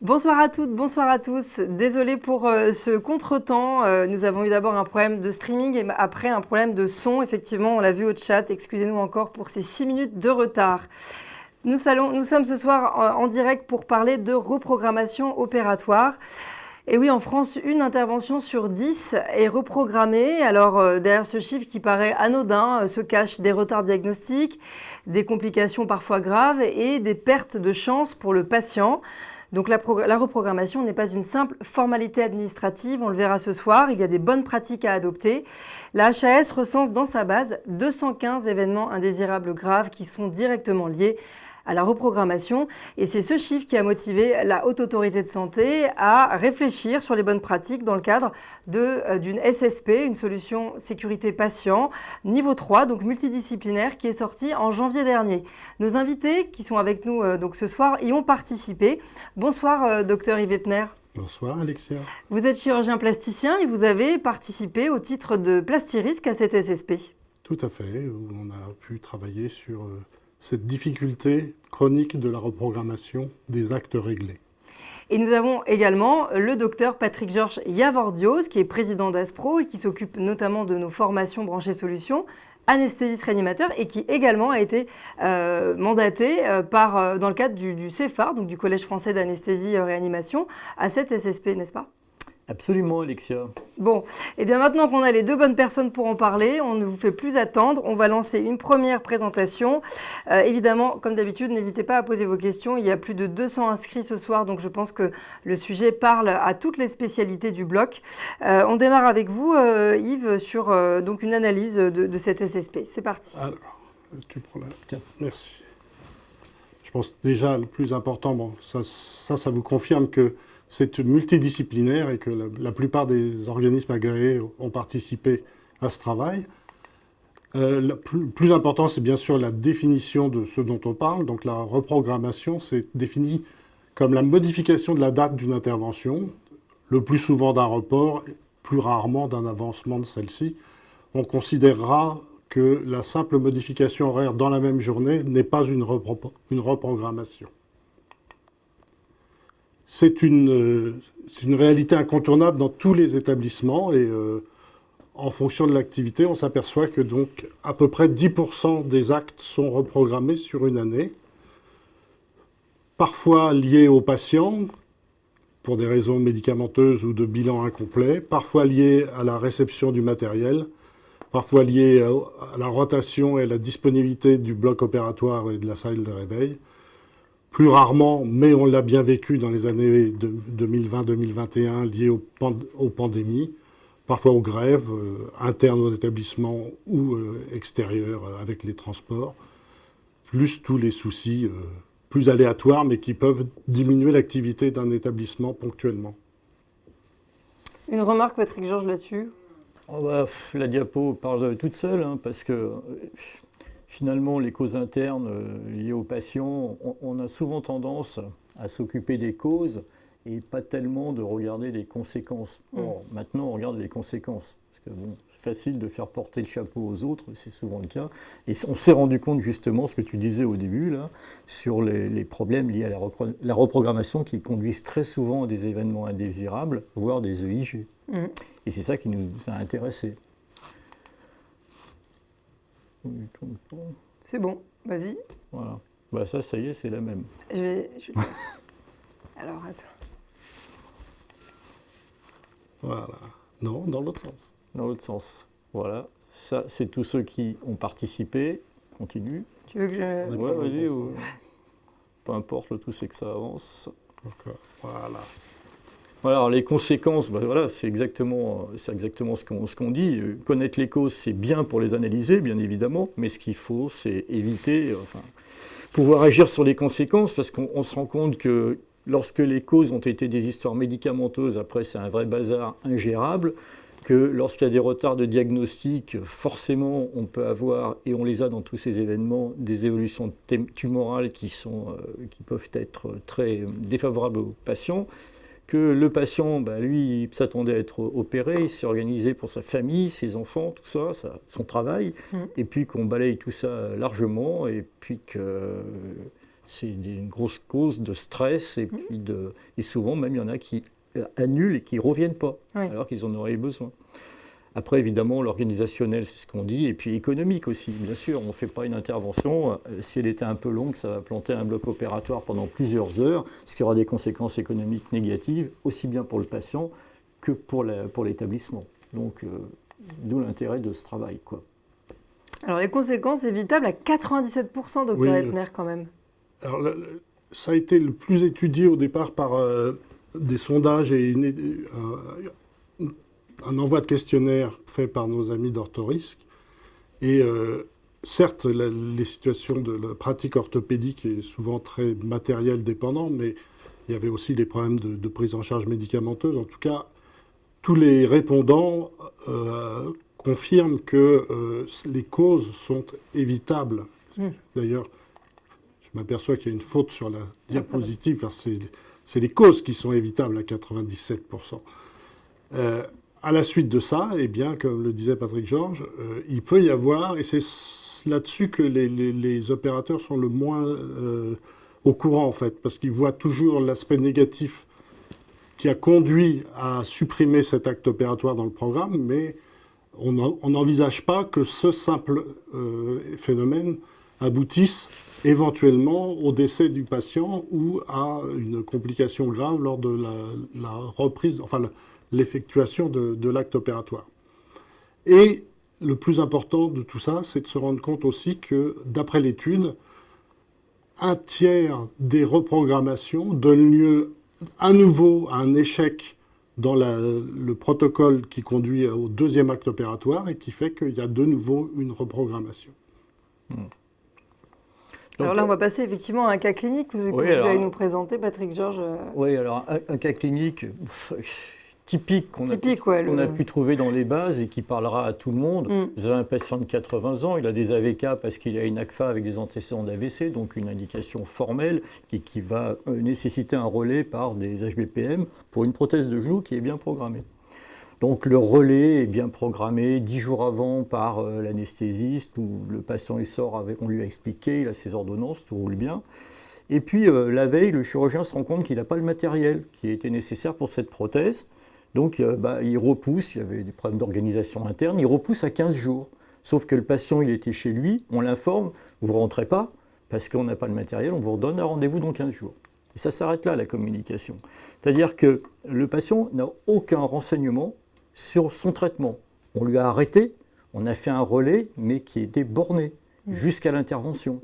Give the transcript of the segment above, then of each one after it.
Bonsoir à toutes, bonsoir à tous. Désolé pour ce contretemps. Nous avons eu d'abord un problème de streaming et après un problème de son. Effectivement, on l'a vu au chat. Excusez-nous encore pour ces 6 minutes de retard. Nous sommes ce soir en direct pour parler de reprogrammation opératoire. Et oui, en France, une intervention sur 10 est reprogrammée. Alors, derrière ce chiffre qui paraît anodin, se cachent des retards diagnostiques, des complications parfois graves et des pertes de chance pour le patient. Donc la reprogrammation n'est pas une simple formalité administrative, on le verra ce soir, il y a des bonnes pratiques à adopter. La HAS recense dans sa base 215 événements indésirables graves qui sont directement liés à la reprogrammation. Et c'est ce chiffre qui a motivé la Haute Autorité de Santé à réfléchir sur les bonnes pratiques dans le cadre d'une SSP, une solution sécurité patient, niveau 3, donc multidisciplinaire, qui est sortie en janvier dernier. Nos invités qui sont avec nous donc ce soir y ont participé. Bonsoir, docteur Yves Epner. Bonsoir Alexia. Vous êtes chirurgien plasticien et vous avez participé au titre de Plastirisque à cette SSP. Tout à fait, on a pu travailler sur cette difficulté chronique de la reprogrammation des actes réglés. Et nous avons également le docteur Patrick-Georges Yavordios, qui est président d'Aspro et qui s'occupe notamment de nos formations branchées solutions, anesthésiste réanimateur, et qui également a été mandaté dans le cadre du CEFAR, donc du Collège français d'anesthésie réanimation, à cette SSP, n'est-ce pas ? Absolument, Alexia. Bon, et bien maintenant qu'on a les deux bonnes personnes pour en parler, on ne vous fait plus attendre. On va lancer une première présentation. Évidemment, comme d'habitude, n'hésitez pas à poser vos questions. Il y a plus de 200 inscrits ce soir, donc je pense que le sujet parle à toutes les spécialités du bloc. On démarre avec vous, Yves, sur donc une analyse de cette SSP. C'est parti. Alors, tu prends la... Tiens, merci. Je pense déjà le plus important, bon, ça vous confirme que c'est multidisciplinaire et que la plupart des organismes agréés ont participé à ce travail. Le plus important, c'est bien sûr la définition de ce dont on parle. Donc la reprogrammation, c'est défini comme la modification de la date d'une intervention, le plus souvent d'un report, plus rarement d'un avancement de celle-ci. On considérera que la simple modification horaire dans la même journée n'est pas une reprogrammation. C'est une réalité incontournable dans tous les établissements et en fonction de l'activité, on s'aperçoit que donc à peu près 10% des actes sont reprogrammés sur une année, parfois liés aux patients pour des raisons médicamenteuses ou de bilan incomplet, parfois liés à la réception du matériel, parfois liés à la rotation et à la disponibilité du bloc opératoire et de la salle de réveil. Plus rarement, mais on l'a bien vécu dans les années 2020-2021 liées aux pandémies, parfois aux grèves internes aux établissements ou extérieures avec les transports, plus tous les soucis plus aléatoires mais qui peuvent diminuer l'activité d'un établissement ponctuellement. Une remarque, Patrick-Georges, là-dessus ? La diapo parle toute seule, parce que... Finalement, les causes internes liées aux patients, on a souvent tendance à s'occuper des causes et pas tellement de regarder les conséquences. Or, maintenant, on regarde les conséquences. Parce que bon, c'est facile de faire porter le chapeau aux autres, c'est souvent le cas. Et on s'est rendu compte justement, ce que tu disais au début, là, sur les problèmes liés à la reprogrammation qui conduisent très souvent à des événements indésirables, voire des EIG. Et c'est ça qui nous a intéressés. C'est bon, vas-y. Voilà. Ça y est, c'est la même. Je vais... Alors, attends. Voilà. Non, dans l'autre sens. Dans l'autre sens. Voilà. Ça, c'est tous ceux qui ont participé. Continue. Tu veux que je... Ouais, vas-y. Peu importe, le tout, c'est que ça avance. D'accord. Voilà. Voilà, alors les conséquences, c'est exactement ce qu'on dit. Connaître les causes, c'est bien pour les analyser, bien évidemment, mais ce qu'il faut, c'est éviter, pouvoir agir sur les conséquences, parce qu'on se rend compte que lorsque les causes ont été des histoires médicamenteuses, après c'est un vrai bazar ingérable, que lorsqu'il y a des retards de diagnostic, forcément on peut avoir, et on les a dans tous ces événements, des évolutions tumorales qui peuvent être très défavorables aux patients, que le patient, lui, il s'attendait à être opéré, il s'est organisé pour sa famille, ses enfants, tout ça, son travail, et puis qu'on balaye tout ça largement, et puis que C'est une grosse cause de stress et souvent même il y en a qui annulent et qui ne reviennent pas alors qu'ils en auraient besoin. Après, évidemment, l'organisationnel, c'est ce qu'on dit, et puis économique aussi, bien sûr. On ne fait pas une intervention. Si elle était un peu longue, ça va planter un bloc opératoire pendant plusieurs heures, ce qui aura des conséquences économiques négatives, aussi bien pour le patient que pour l'établissement. Donc, d'où l'intérêt de ce travail, quoi. Alors, les conséquences évitables à 97%, docteur Epner, quand même. Alors, ça a été le plus étudié au départ par des sondages et un envoi de questionnaire fait par nos amis d'Orthorisque. Et certes, les situations de la pratique orthopédique est souvent très matériel dépendant, mais il y avait aussi des problèmes de prise en charge médicamenteuse. En tout cas, tous les répondants confirment que les causes sont évitables. D'ailleurs, je m'aperçois qu'il y a une faute sur la diapositive, car c'est les causes qui sont évitables à 97%. À la suite de ça, eh bien, comme le disait Patrick Georges, il peut y avoir, et c'est là-dessus que les opérateurs sont le moins au courant, en fait, parce qu'ils voient toujours l'aspect négatif qui a conduit à supprimer cet acte opératoire dans le programme, mais on n'envisage pas que ce simple phénomène aboutisse éventuellement au décès du patient ou à une complication grave lors de la reprise, enfin l'effectuation de l'acte opératoire. Et le plus important de tout ça, c'est de se rendre compte aussi que, d'après l'étude, 1/3 des reprogrammations donnent lieu à nouveau à un échec dans le protocole qui conduit au deuxième acte opératoire et qui fait qu'il y a de nouveau une reprogrammation. Alors là, on va passer effectivement à un cas clinique que vous allez nous présenter, Patrick Georges. Oui, alors un cas clinique typique qu'on a pu trouver dans les bases et qui parlera à tout le monde. Vous avez un patient de 80 ans, il a des AVK parce qu'il a une ACFA avec des antécédents d'AVC, donc une indication formelle qui va nécessiter un relais par des HBPM pour une prothèse de genou qui est bien programmée. Donc le relais est bien programmé 10 jours avant par l'anesthésiste, où le patient il sort on lui a expliqué, il a ses ordonnances, tout roule bien. Et puis la veille, le chirurgien se rend compte qu'il n'a pas le matériel qui était nécessaire pour cette prothèse. Donc il repousse, il y avait des problèmes d'organisation interne, il repousse à 15 jours. Sauf que le patient, il était chez lui, on l'informe, vous ne rentrez pas, parce qu'on n'a pas le matériel, on vous redonne un rendez-vous dans 15 jours. Et ça s'arrête là, la communication. C'est-à-dire que le patient n'a aucun renseignement sur son traitement. On lui a arrêté, on a fait un relais, mais qui était borné jusqu'à l'intervention.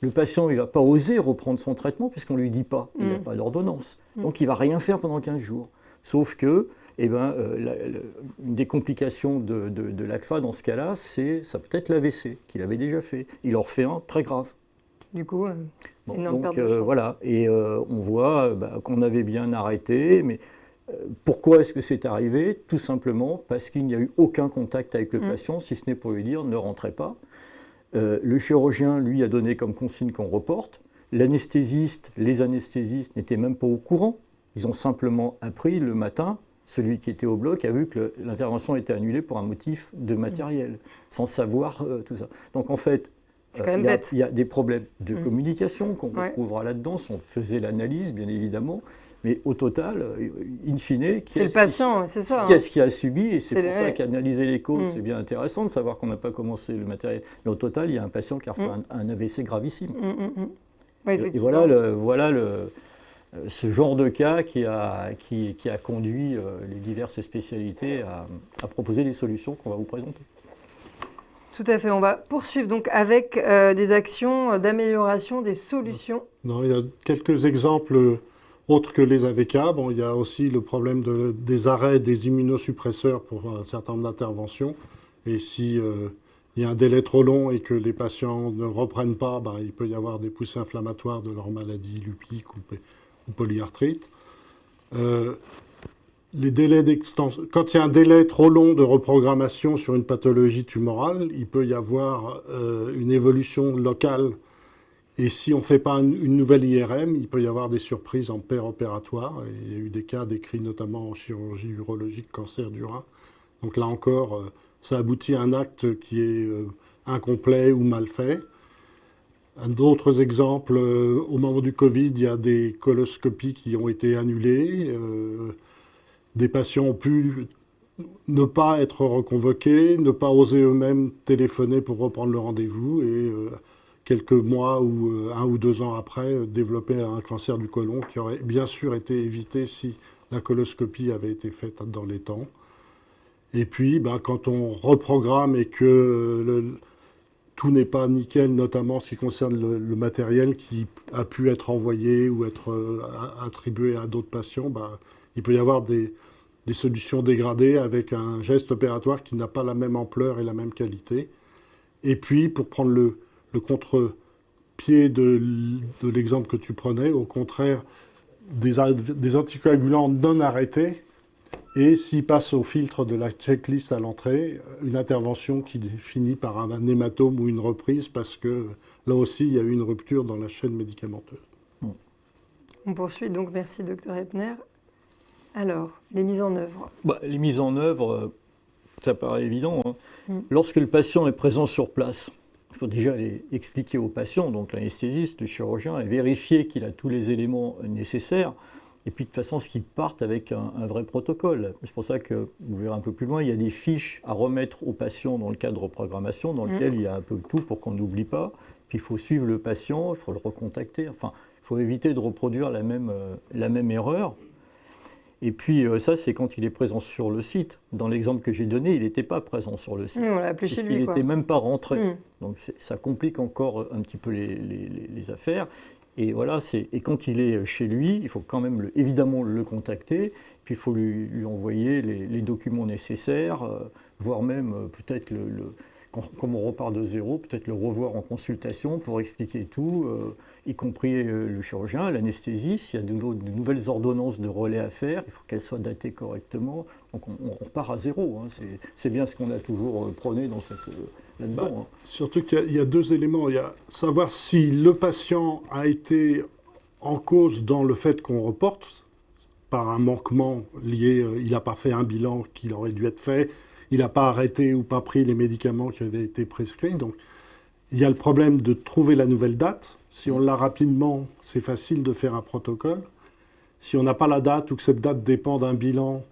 Le patient, il ne va pas oser reprendre son traitement puisqu'on ne lui dit pas, il n'a pas d'ordonnance. Donc il ne va rien faire pendant 15 jours. Sauf que, une des complications de l'ACFA dans ce cas-là, ça peut être l'AVC qu'il avait déjà fait. Il en refait un très grave. Du coup, énorme perte de chance. Voilà, et on voit qu'on avait bien arrêté, mais pourquoi est-ce que c'est arrivé? Tout simplement parce qu'il n'y a eu aucun contact avec le patient, si ce n'est pour lui dire ne rentrez pas. Le chirurgien, lui, a donné comme consigne qu'on reporte. Les anesthésistes n'étaient même pas au courant. Ils ont simplement appris le matin, celui qui était au bloc a vu que l'intervention était annulée pour un motif de matériel, sans savoir tout ça. Donc en fait, il y a des problèmes de communication qu'on retrouvera là-dedans, si on faisait l'analyse, bien évidemment. Mais au total, in fine, qui est-ce qui a subi? Et c'est pour ça qu'analyser les causes, c'est bien intéressant de savoir qu'on n'a pas commencé le matériel. Mais au total, il y a un patient qui a fait un AVC gravissime. Oui, et voilà ce genre de cas qui a conduit les diverses spécialités à proposer des solutions qu'on va vous présenter. Tout à fait. On va poursuivre donc avec des actions d'amélioration des solutions. Non, il y a quelques exemples autres que les AVK. Bon, il y a aussi le problème des arrêts des immunosuppresseurs pour un certain nombre d'interventions. Et si il y a un délai trop long et que les patients ne reprennent pas, il peut y avoir des poussées inflammatoires de leur maladie lupique ou polyarthrite. Les délais d'extension. Quand il y a un délai trop long de reprogrammation sur une pathologie tumorale, il peut y avoir une évolution locale. Et si on ne fait pas une nouvelle IRM, il peut y avoir des surprises en péropératoire. Et il y a eu des cas décrits notamment en chirurgie urologique, cancer du rein. Donc là encore, ça aboutit à un acte qui est incomplet ou mal fait. D'autres exemples, au moment du Covid, il y a des coloscopies qui ont été annulées. Des patients ont pu ne pas être reconvoqués, ne pas oser eux-mêmes téléphoner pour reprendre le rendez-vous et quelques mois ou 1 ou 2 ans après, développer un cancer du côlon qui aurait bien sûr été évité si la coloscopie avait été faite dans les temps. Et puis, quand on reprogramme et que tout n'est pas nickel, notamment en ce qui concerne le matériel qui a pu être envoyé ou être attribué à d'autres patients, il peut y avoir des solutions dégradées avec un geste opératoire qui n'a pas la même ampleur et la même qualité. Et puis, pour prendre le contre-pied de l'exemple que tu prenais, au contraire, des anticoagulants non arrêtés, et s'ils passent au filtre de la checklist à l'entrée, une intervention qui finit par un hématome ou une reprise, parce que là aussi, il y a eu une rupture dans la chaîne médicamenteuse. On poursuit donc, merci Dr Epner. Alors, les mises en œuvre. Les mises en œuvre, ça paraît évident. Lorsque le patient est présent sur place, il faut déjà les expliquer au patient, donc l'anesthésiste, le chirurgien, et vérifier qu'il a tous les éléments nécessaires. Et puis de toute façon, ce qu'ils partent avec un vrai protocole. C'est pour ça que, vous verrez un peu plus loin, il y a des fiches à remettre au patient dans le cadre de reprogrammation, dans lequel il y a un peu tout pour qu'on n'oublie pas. Puis il faut suivre le patient, il faut le recontacter. Enfin, il faut éviter de reproduire la même erreur. Et puis ça, c'est quand il est présent sur le site. Dans l'exemple que j'ai donné, il n'était pas présent sur le site. On l'a appelé chez lui, il n'était même pas rentré. Donc ça complique encore un petit peu les affaires. Et voilà, et quand il est chez lui, il faut quand même évidemment le contacter, puis il faut lui envoyer les documents nécessaires, voire même peut-être, comme on repart de zéro, peut-être le revoir en consultation pour expliquer tout, y compris le chirurgien, l'anesthésiste. S'il y a de nouvelles ordonnances de relais à faire, il faut qu'elles soient datées correctement. Donc on repart à zéro. C'est bien ce qu'on a toujours prôné dans là-dedans. Surtout qu'il y a 2 éléments. Il y a savoir si le patient a été en cause dans le fait qu'on reporte par un manquement lié, il n'a pas fait un bilan qu'il aurait dû être fait, il n'a pas arrêté ou pas pris les médicaments qui avaient été prescrits. Donc il y a le problème de trouver la nouvelle date. Si on l'a rapidement, c'est facile de faire un protocole. Si on n'a pas la date ou que cette date dépend d'un bilan,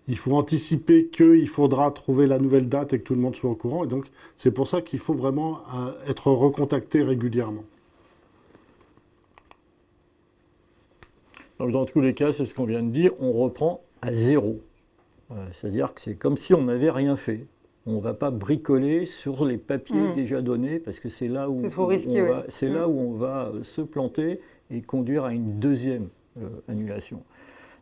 il faut anticiper qu'il faudra trouver la nouvelle date et que tout le monde soit au courant. Et donc, c'est pour ça qu'il faut vraiment être recontacté régulièrement. Donc, dans tous les cas, c'est ce qu'on vient de dire, on reprend à zéro. C'est-à-dire que c'est comme si on n'avait rien fait. On ne va pas bricoler sur les papiers déjà donnés, parce que c'est là où là où on va se planter et conduire à une deuxième annulation.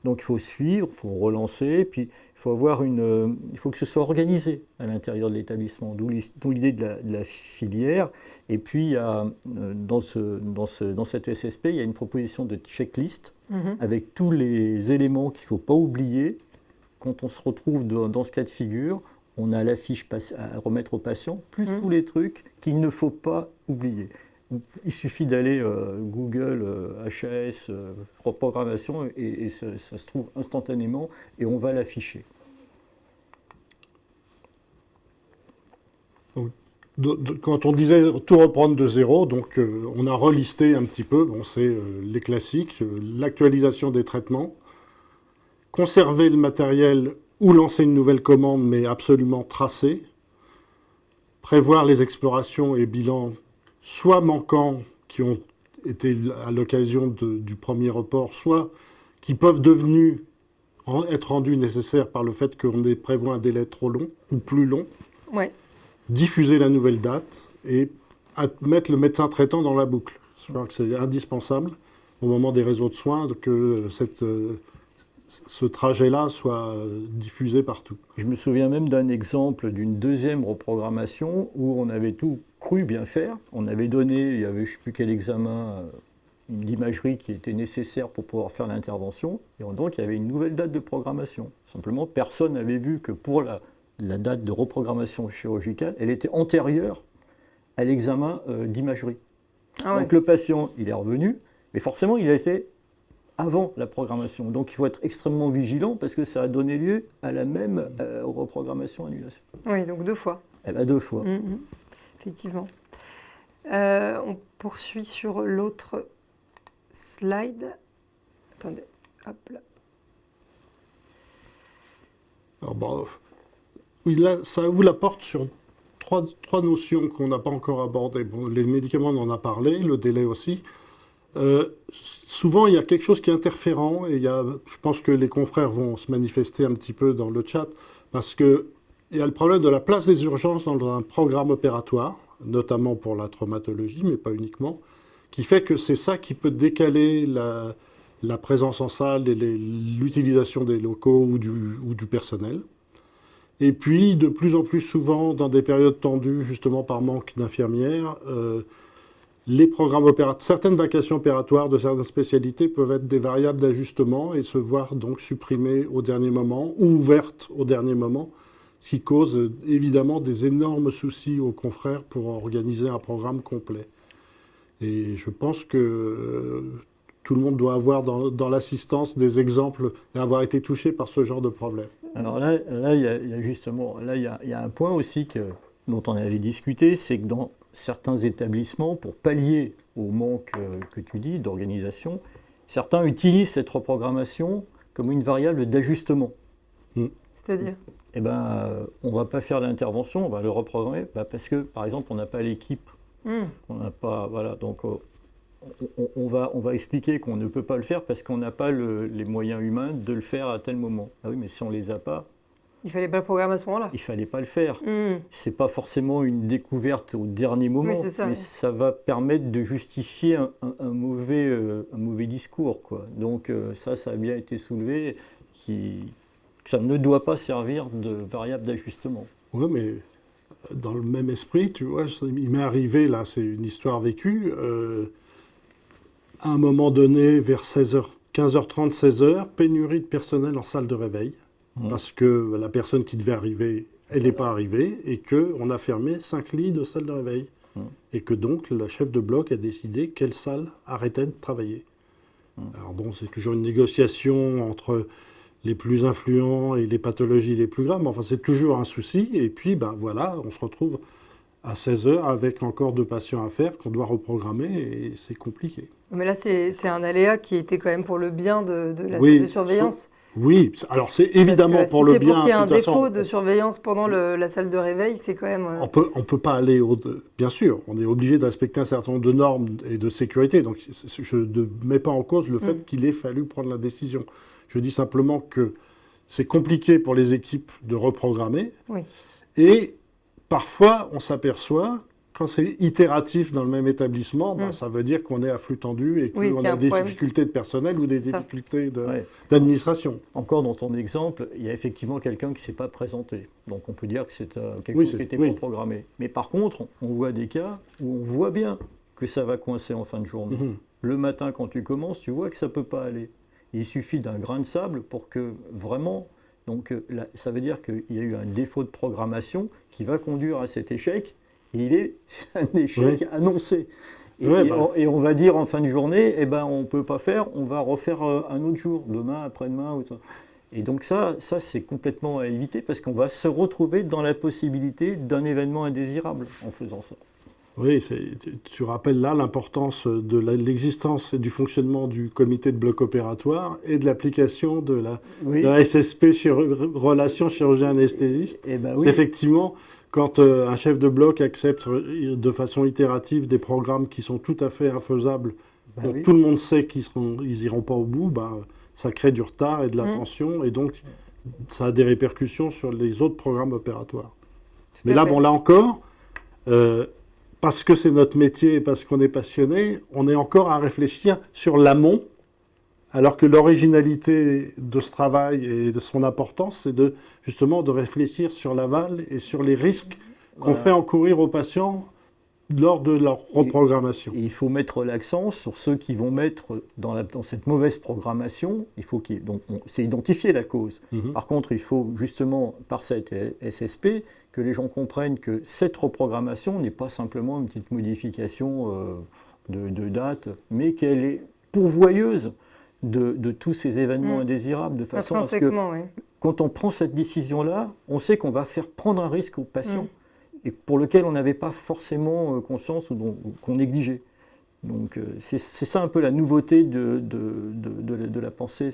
Donc il faut suivre, il faut relancer, puis il faut il faut que ce soit organisé à l'intérieur de l'établissement, d'où l'idée de la filière. Et puis il y a, dans cette SSP, il y a une proposition de checklist avec tous les éléments qu'il ne faut pas oublier. Quand on se retrouve dans ce cas de figure, on a la fiche à remettre au patient, plus tous les trucs qu'il ne faut pas oublier. Il suffit d'aller Google, HAS, reprogrammation, et ça se trouve instantanément, et on va l'afficher. Quand on disait tout reprendre de zéro, donc on a relisté un petit peu, c'est les classiques, l'actualisation des traitements, conserver le matériel ou lancer une nouvelle commande, mais absolument tracée, prévoir les explorations et bilans soit manquants qui ont été à l'occasion du premier report, soit qui peuvent être rendus nécessaires par le fait qu'on prévoit un délai trop long ou plus long. Ouais. Diffuser la nouvelle date et mettre le médecin traitant dans la boucle. Je crois que c'est indispensable au moment des réseaux de soins que ce trajet-là soit diffusé partout. Je me souviens même d'un exemple d'une deuxième reprogrammation où on avait tout cru bien faire. On avait donné, il y avait je ne sais plus quel examen d'imagerie qui était nécessaire pour pouvoir faire l'intervention. Et donc il y avait une nouvelle date de programmation. Simplement, personne n'avait vu que pour la date de reprogrammation chirurgicale, elle était antérieure à l'examen d'imagerie. Ah ouais. Donc le patient, il est revenu, mais forcément, il a été avant la programmation. Donc il faut être extrêmement vigilant parce que ça a donné lieu à la même reprogrammation-annulation. Oui, donc 2 fois. Eh bien 2 fois. Effectivement. On poursuit sur l'autre slide. Attendez, hop là. Alors, bon, oui, là, ça ouvre la porte sur trois notions qu'on n'a pas encore abordées. Bon, les médicaments, on en a parlé, le délai aussi. Souvent, il y a quelque chose qui est interférent, et je pense que les confrères vont se manifester un petit peu dans le chat, parce qu'il y a le problème de la place des urgences dans un programme opératoire, notamment pour la traumatologie, mais pas uniquement, qui fait que c'est ça qui peut décaler la présence en salle et l'utilisation des locaux ou du personnel. Et puis, de plus en plus souvent, dans des périodes tendues, justement par manque d'infirmières, certaines vacations opératoires de certaines spécialités peuvent être des variables d'ajustement et se voir donc supprimées au dernier moment ou ouvertes au dernier moment, ce qui cause évidemment des énormes soucis aux confrères pour organiser un programme complet. Et je pense que tout le monde doit avoir dans l'assistance des exemples et avoir été touché par ce genre de problème. Alors là, il y a justement, il y a un point aussi dont on avait discuté, c'est que dans certains établissements, pour pallier au manque que tu dis d'organisation, certains utilisent cette reprogrammation comme une variable d'ajustement. C'est-à-dire ? Eh ben, on ne va pas faire l'intervention, on va le reprogrammer, parce que, par exemple, on n'a pas l'équipe. On n'a pas, voilà, donc on va expliquer qu'on ne peut pas le faire parce qu'on n'a pas les moyens humains de le faire à tel moment. Ah oui, mais si on ne les a pas... Il ne fallait pas le programmer à ce moment-là. Il ne fallait pas le faire. Ce n'est pas forcément une découverte au dernier moment, mais ça va permettre de justifier un mauvais discours, quoi. Donc ça a bien été soulevé, ça ne doit pas servir de variable d'ajustement. Oui, mais dans le même esprit, tu vois, il m'est arrivé, là, c'est une histoire vécue, à un moment donné, vers 15h30, 16h, pénurie de personnel en salle de réveil, parce que la personne qui devait arriver, elle n'est pas arrivée, et qu'on a fermé 5 lits de salle de réveil. Et que donc, le chef de bloc a décidé quelle salle arrêtait de travailler. Alors bon, c'est toujours une négociation entre les plus influents et les pathologies les plus graves, mais enfin, c'est toujours un souci. Et puis, ben voilà, on se retrouve à 16h avec encore 2 patients à faire qu'on doit reprogrammer, et c'est compliqué. Mais là, c'est un aléa qui était quand même pour le bien de la salle de surveillance. Oui, alors c'est évidemment pour le bien. Si c'est pour qu'il y ait un défaut de surveillance pendant la salle de réveil, c'est quand même... On peut pas aller bien sûr, on est obligé de respecter un certain nombre de normes et de sécurité, donc je ne mets pas en cause le fait qu'il ait fallu prendre la décision. Je dis simplement que c'est compliqué pour les équipes de reprogrammer, et parfois on s'aperçoit, quand c'est itératif dans le même établissement, ça veut dire qu'on est à flux tendu et qu'on a des difficultés de personnel ou des difficultés d'administration. Encore dans ton exemple, il y a effectivement quelqu'un qui ne s'est pas présenté. Donc on peut dire que c'est quelque chose qui était pas programmé. Mais par contre, on voit des cas où on voit bien que ça va coincer en fin de journée. Le matin, quand tu commences, tu vois que ça ne peut pas aller. Il suffit d'un grain de sable pour que vraiment... Donc ça veut dire qu'il y a eu un défaut de programmation qui va conduire à cet échec. C'est un échec annoncé. Et on va dire en fin de journée, eh ben, on ne peut pas faire, on va refaire un autre jour, demain, après-demain. Ou ça. Et donc ça c'est complètement à éviter parce qu'on va se retrouver dans la possibilité d'un événement indésirable en faisant ça. Oui, tu rappelles là l'importance de l'existence et du fonctionnement du comité de bloc opératoire et de l'application de la SSP, relation chirurgien-anesthésiste. C'est effectivement... Quand un chef de bloc accepte de façon itérative des programmes qui sont tout à fait infaisables, dont tout le monde sait qu'ils n'iront pas au bout, ça crée du retard et de la tension, et donc ça a des répercussions sur les autres programmes opératoires. Mais là, là encore, parce que c'est notre métier et parce qu'on est passionné, on est encore à réfléchir sur l'amont, alors que l'originalité de ce travail et de son importance, c'est justement de réfléchir sur l'aval et sur les risques qu'on fait encourir aux patients lors de leur reprogrammation. Et il faut mettre l'accent sur ceux qui vont mettre dans cette mauvaise programmation, c'est identifier la cause. Par contre, il faut justement, par cette SSP, que les gens comprennent que cette reprogrammation n'est pas simplement une petite modification de date, mais qu'elle est pourvoyeuse de tous ces événements indésirables, de façon à ce que, quand on prend cette décision-là, on sait qu'on va faire prendre un risque aux patients et pour lequel on n'avait pas forcément conscience ou qu'on négligeait. Donc c'est ça un peu la nouveauté de la pensée.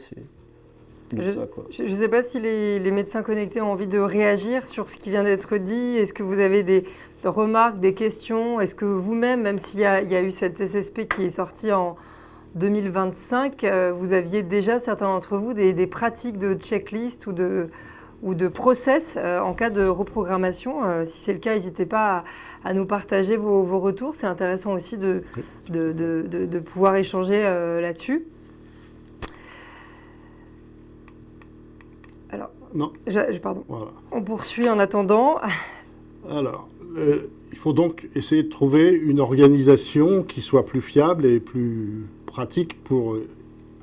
Je ne sais pas si les médecins connectés ont envie de réagir sur ce qui vient d'être dit. Est-ce que vous avez des remarques, des questions? Est-ce que vous-même, même s'il y a eu cette SSP qui est sortie en 2025, vous aviez déjà, certains d'entre vous, des pratiques de checklist ou de process en cas de reprogrammation? Si c'est le cas, n'hésitez pas à nous partager vos retours. C'est intéressant aussi de pouvoir échanger là-dessus. Alors, non. Pardon. Voilà. On poursuit en attendant. Alors, il faut donc essayer de trouver une organisation qui soit plus fiable et plus pratique pour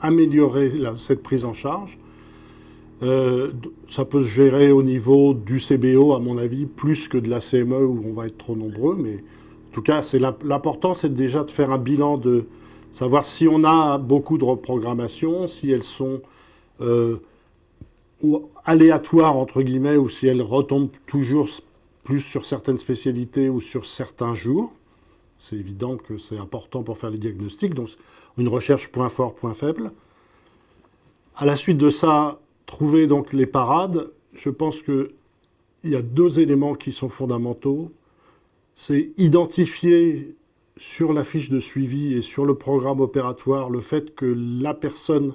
améliorer cette prise en charge. Ça peut se gérer au niveau du CBO, à mon avis, plus que de la CME où on va être trop nombreux. Mais en tout cas, l'important, c'est déjà de faire un bilan, de savoir si on a beaucoup de reprogrammations, si elles sont ou aléatoires, entre guillemets, ou si elles retombent toujours plus sur certaines spécialités ou sur certains jours. C'est évident que c'est important pour faire les diagnostics. Donc, une recherche point fort, point faible. À la suite de ça, trouver donc les parades. Je pense qu'il y a 2 éléments qui sont fondamentaux. C'est identifier sur la fiche de suivi et sur le programme opératoire le fait que la personne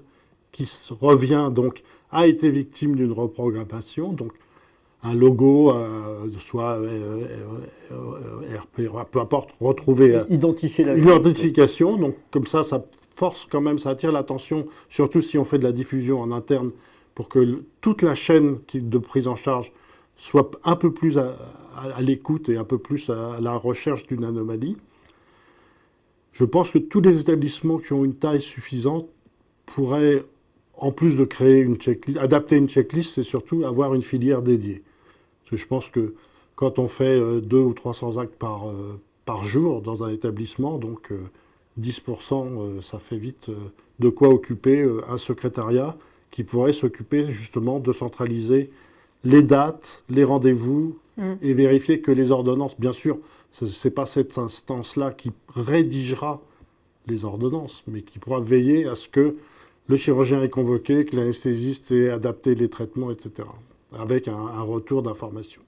qui revient donc a été victime d'une reprogrammation, donc un logo, soit RP, peu importe, retrouver identifier une identification. Donc comme ça force quand même, ça attire l'attention, surtout si on fait de la diffusion en interne, pour que toute la chaîne de prise en charge soit un peu plus à l'écoute et un peu plus à la recherche d'une anomalie. Je pense que tous les établissements qui ont une taille suffisante pourraient, en plus de créer une checklist, adapter une checklist, c'est surtout avoir une filière dédiée. Parce que je pense que quand on fait 200 ou 300 actes par jour dans un établissement, donc 10%, ça fait vite de quoi occuper un secrétariat qui pourrait s'occuper justement de centraliser les dates, les rendez-vous et vérifier que les ordonnances, bien sûr, ce n'est pas cette instance-là qui rédigera les ordonnances, mais qui pourra veiller à ce que le chirurgien est convoqué, que l'anesthésiste ait adapté les traitements, etc., avec un retour d'information.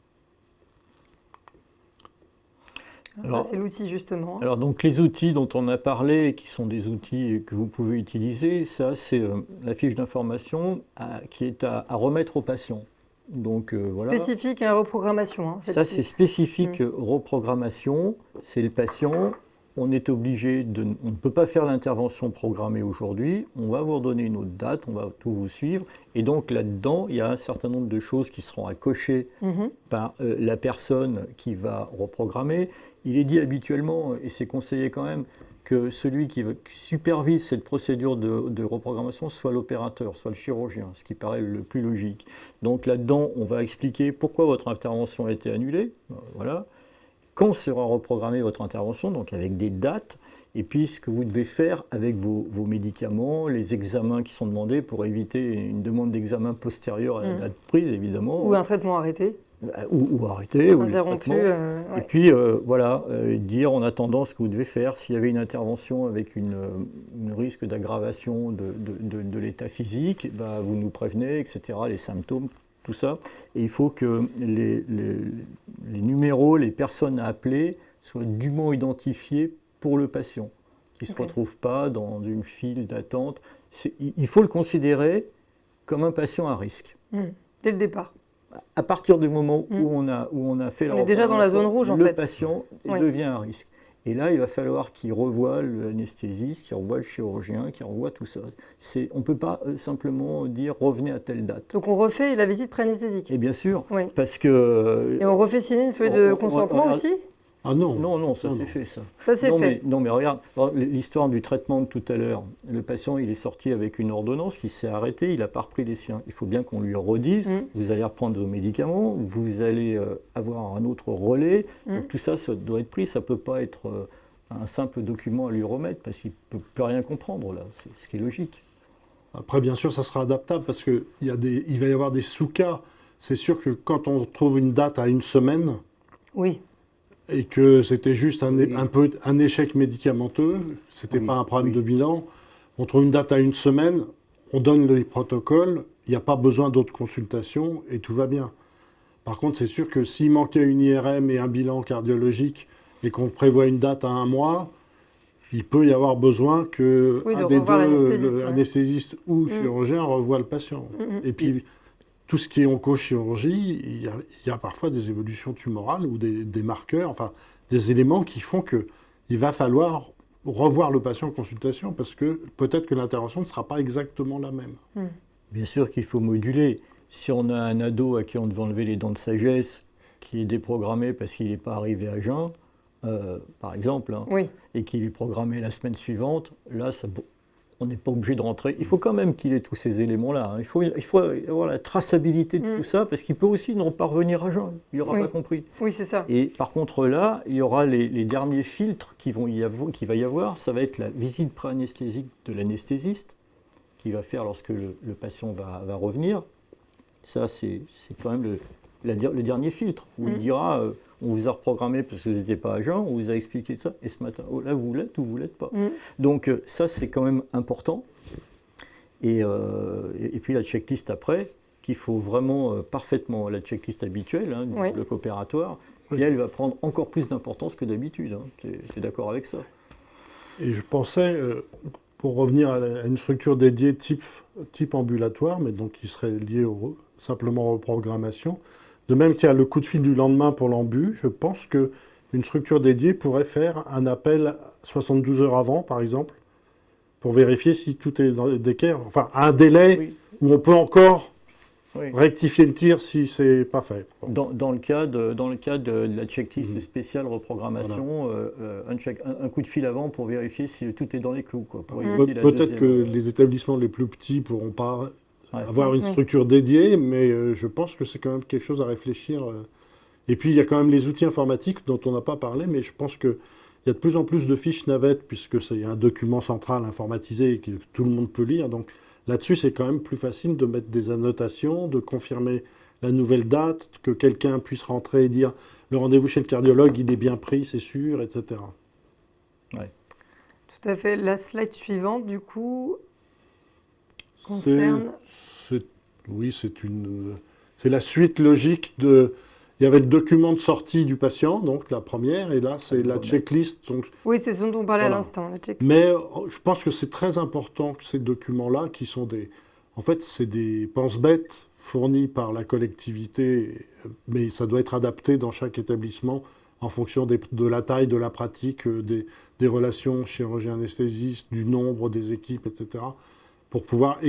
Alors, ça, c'est l'outil, justement. Alors, donc, les outils dont on a parlé, qui sont des outils que vous pouvez utiliser, ça, c'est la fiche d'information qui est à remettre au patient. Donc, voilà. Spécifique à la reprogrammation. Hein, ça, c'est spécifique reprogrammation. C'est le patient. On est obligé on ne peut pas faire l'intervention programmée aujourd'hui. On va vous redonner une autre date, on va tout vous suivre. Et donc là-dedans, il y a un certain nombre de choses qui seront à cocher par la personne qui va reprogrammer. Il est dit habituellement, et c'est conseillé quand même, que celui qui supervise cette procédure de reprogrammation soit l'opérateur, soit le chirurgien, ce qui paraît le plus logique. Donc là-dedans, on va expliquer pourquoi votre intervention a été annulée. Voilà. Quand sera reprogrammée votre intervention, donc avec des dates, et puis ce que vous devez faire avec vos médicaments, les examens qui sont demandés pour éviter une demande d'examen postérieure à la date prise, évidemment. Ou un traitement arrêté. Ou arrêté, ou interrompu. Ouais. Et puis, voilà, dire en attendant ce que vous devez faire. S'il y avait une intervention avec une risque d'aggravation de l'état physique, bah, vous nous prévenez, etc., les symptômes, tout ça. Et il faut que les numéros, les personnes à appeler soient dûment identifiées pour le patient, qui ne se retrouve pas dans une file d'attente. Il faut le considérer comme un patient à risque. Dès le départ. À partir du moment où on a fait la reprogrammation, on est déjà dans la zone rouge, en le fait. patient devient un risque. Et là, il va falloir qu'il revoie l'anesthésiste, qu'il revoie le chirurgien, qu'il revoie tout ça. On ne peut pas simplement dire « revenez à telle date ». Donc on refait la visite pré-anesthésique. Et bien sûr, oui. Parce que... Et on refait signer une feuille de consentement aussi ? Ah non. Non, ça c'est fait, ça. Ça c'est fait. Non, mais regarde, l'histoire du traitement de tout à l'heure. Le patient, il est sorti avec une ordonnance, il s'est arrêté, il n'a pas repris les siens. Il faut bien qu'on lui redise, vous allez reprendre vos médicaments, vous allez avoir un autre relais. Donc tout ça, ça doit être pris, ça ne peut pas être un simple document à lui remettre, parce qu'il ne peut plus rien comprendre, là. C'est ce qui est logique. Après, bien sûr, ça sera adaptable, parce qu'il va y avoir des sous-cas. C'est sûr que quand on trouve une date à une semaine... Oui. et que c'était juste un peu un échec médicamenteux, c'était pas un problème de bilan, on trouve une date à 1 semaine, on donne le protocole, il n'y a pas besoin d'autres consultations et tout va bien. Par contre, c'est sûr que s'il manquait une IRM et un bilan cardiologique et qu'on prévoit une date à 1 mois, il peut y avoir besoin que un des deux, anesthésiste ou chirurgien, revoie le patient. Et puis, tout ce qui est oncochirurgie, il y a parfois des évolutions tumorales ou des marqueurs, enfin des éléments qui font qu'il va falloir revoir le patient en consultation parce que peut-être que l'intervention ne sera pas exactement la même. Bien sûr qu'il faut moduler. Si on a un ado à qui on devait enlever les dents de sagesse, qui est déprogrammé parce qu'il n'est pas arrivé à jeun, par exemple, et qu'il est programmé la semaine suivante, là, on n'est pas obligé de rentrer. Il faut quand même qu'il ait tous ces éléments-là. Il faut avoir la traçabilité de tout ça, parce qu'il peut aussi ne pas revenir à jeun. Il n'aura pas compris. Oui, c'est ça. Et par contre, là, il y aura les derniers filtres qu'il va y avoir. Ça va être la visite pré-anesthésique de l'anesthésiste, qui va faire lorsque le patient va revenir. Ça, c'est quand même le dernier filtre, où il dira on vous a reprogrammé parce que vous n'étiez pas à jeun, on vous a expliqué ça, et ce matin, là vous l'êtes ou vous ne l'êtes pas. Donc ça, c'est quand même important. Et puis la checklist après, qu'il faut vraiment parfaitement, la checklist habituelle du bloc opératoire, et elle va prendre encore plus d'importance que d'habitude. Tu es d'accord avec ça? Et je pensais, pour revenir à une structure dédiée type ambulatoire, mais donc qui serait liée simplement aux reprogrammations, de même qu'il y a le coup de fil du lendemain pour l'ambu, je pense qu'une structure dédiée pourrait faire un appel 72 heures avant, par exemple, pour vérifier si tout est dans d'équerre. Enfin, un délai où on peut encore rectifier le tir si c'est pas fait. Dans le cas de la checklist spéciale reprogrammation, un coup de fil avant pour vérifier si tout est dans les clous. Peut-être que les établissements les plus petits ne pourront pas avoir une structure dédiée, mais je pense que c'est quand même quelque chose à réfléchir. Et puis, il y a quand même les outils informatiques dont on n'a pas parlé, mais je pense qu'il y a de plus en plus de fiches navettes, puisque c'est un document central informatisé que tout le monde peut lire. Donc là-dessus, c'est quand même plus facile de mettre des annotations, de confirmer la nouvelle date, que quelqu'un puisse rentrer et dire « le rendez-vous chez le cardiologue, il est bien pris, c'est sûr », etc. Ouais. Tout à fait. La slide suivante, du coup, concerne... c'est la suite logique de... Il y avait le document de sortie du patient, donc la première, et là, c'est la checklist. Donc, oui, c'est ce dont on parlait à l'instant, la checklist. Mais je pense que c'est très important que ces documents-là, qui sont en fait, c'est des pense-bêtes fournis par la collectivité, mais ça doit être adapté dans chaque établissement en fonction de la taille de la pratique, des relations chirurgien-anesthésiste, du nombre des équipes, etc. Pour pouvoir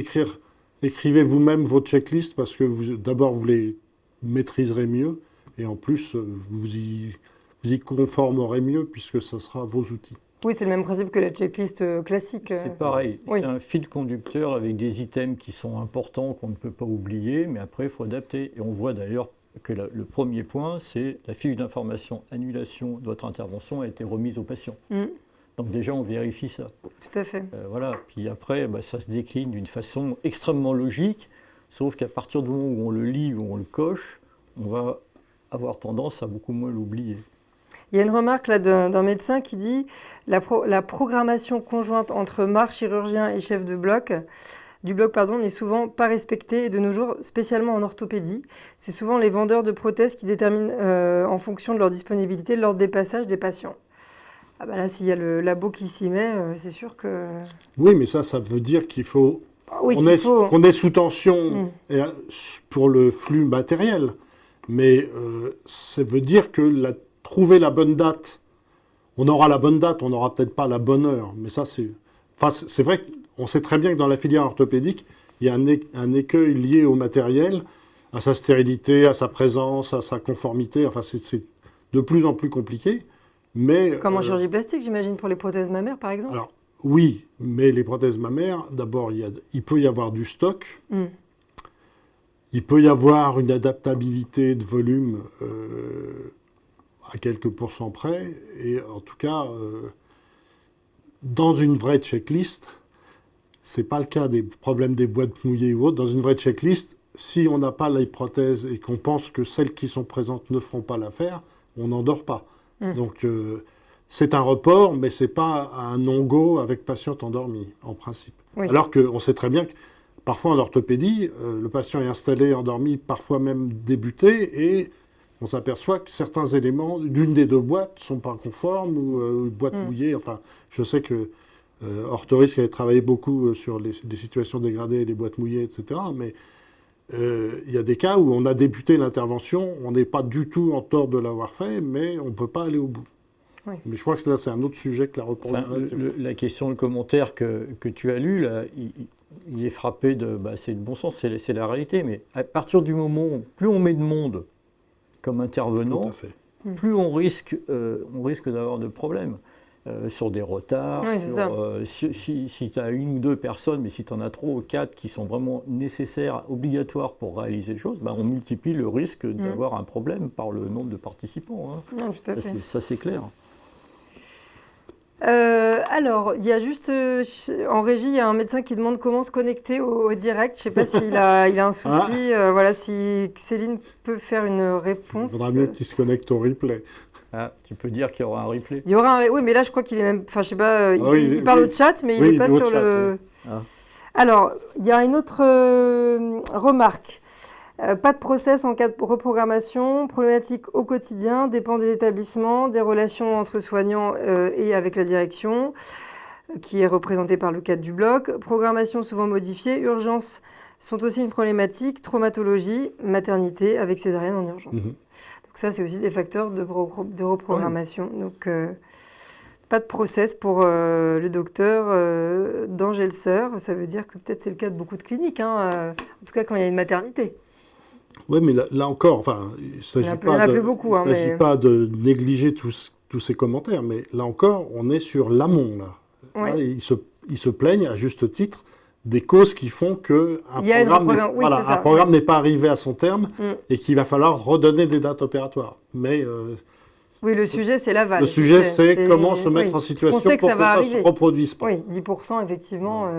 écrivez vous-même vos checklists parce que d'abord, vous les maîtriserez mieux. Et en plus, vous y conformerez mieux puisque ce sera vos outils. Oui, c'est le même principe que la checklist classique. C'est pareil, c'est un fil conducteur avec des items qui sont importants, qu'on ne peut pas oublier, mais après, il faut adapter. Et on voit d'ailleurs que le premier point, c'est la fiche d'information annulation de votre intervention a été remise au patient. Donc déjà, on vérifie ça. Tout à fait. Voilà. Puis après, ça se décline d'une façon extrêmement logique, sauf qu'à partir du moment où on le lit, où on le coche, on va avoir tendance à beaucoup moins l'oublier. Il y a une remarque là d'un médecin qui dit la programmation conjointe entre chirurgien et chef de bloc n'est souvent pas respectée et de nos jours, spécialement en orthopédie. C'est souvent les vendeurs de prothèses qui déterminent en fonction de leur disponibilité l'ordre des passages des patients. Ah bah là, s'il y a le labo qui s'y met, c'est sûr que... Oui, mais ça veut dire qu'il faut... qu'on est sous tension pour le flux matériel. Mais ça veut dire que trouver la bonne date, on aura la bonne date, on n'aura peut-être pas la bonne heure. Mais ça, c'est vrai qu'on sait très bien que dans la filière orthopédique, il y a un écueil lié au matériel, à sa stérilité, à sa présence, à sa conformité. Enfin, c'est de plus en plus compliqué. Mais, comme en chirurgie plastique, j'imagine, pour les prothèses mammaires, par exemple. Alors, oui, mais les prothèses mammaires, d'abord, il peut y avoir du stock. Il peut y avoir une adaptabilité de volume à quelques pourcents près. Et en tout cas, dans une vraie checklist, ce n'est pas le cas des problèmes des boîtes mouillées ou autres. Dans une vraie checklist, si on n'a pas les prothèses et qu'on pense que celles qui sont présentes ne feront pas l'affaire, on n'en dort pas. Donc, c'est un report, mais ce n'est pas un non-go avec patiente endormie, en principe. Oui. Alors qu'on sait très bien que parfois en orthopédie, le patient est installé, endormi, parfois même débuté, et on s'aperçoit que certains éléments d'une des deux boîtes ne sont pas conformes ou boîte mouillée. Enfin, je sais que Orthorisque avait travaillé beaucoup sur des situations dégradées et les boîtes mouillées, etc. Mais il y a des cas où on a débuté l'intervention, on n'est pas du tout en tort de l'avoir fait, mais on ne peut pas aller au bout. Oui. Mais je crois que là, c'est un autre sujet que la reprogrammation. La question, le commentaire que tu as lu, là, il est frappé de... c'est de bon sens, c'est la réalité, mais à partir du moment où plus on met de monde comme intervenant, plus on risque d'avoir de problèmes. Sur des retards, si tu as une ou deux personnes, mais si tu en as 3 ou 4 qui sont vraiment nécessaires, obligatoires pour réaliser les choses, on multiplie le risque d'avoir un problème par le nombre de participants. Hein. Non, tout à fait. Ça, c'est clair. Alors, il y a juste, en régie, il y a un médecin qui demande comment se connecter au direct. Je ne sais pas s'il a un souci. Voilà, si Céline peut faire une réponse. Il vaudra mieux qu'il se connecte au replay. Tu peux dire qu'il y aura un replay. Il y aura oui, mais là, je crois qu'il est même... Enfin, je sais pas, il parle au chat, mais il n'est pas sur le... Alors, il y a une autre remarque. Pas de process en cas de reprogrammation, problématique au quotidien, dépend des établissements, des relations entre soignants et avec la direction, qui est représentée par le cadre du bloc. Programmation souvent modifiée, urgences sont aussi une problématique, traumatologie, maternité avec césarienne en urgence. Donc ça, c'est aussi des facteurs de reprogrammation. Donc, pas de process pour le docteur d'Angelseur. Ça veut dire que peut-être c'est le cas de beaucoup de cliniques, en tout cas quand il y a une maternité. Oui, mais là encore, enfin, il ne s'agit pas de négliger tous ces commentaires, mais là encore, on est sur l'amont. Là, ils se plaignent, à juste titre, des causes qui font qu'un programme n'est pas arrivé à son terme et qu'il va falloir redonner des dates opératoires. Mais, oui, le sujet, c'est l'aval. Le sujet, c'est comment se mettre en situation pour que ça ne se reproduise pas. Oui, 10%, effectivement.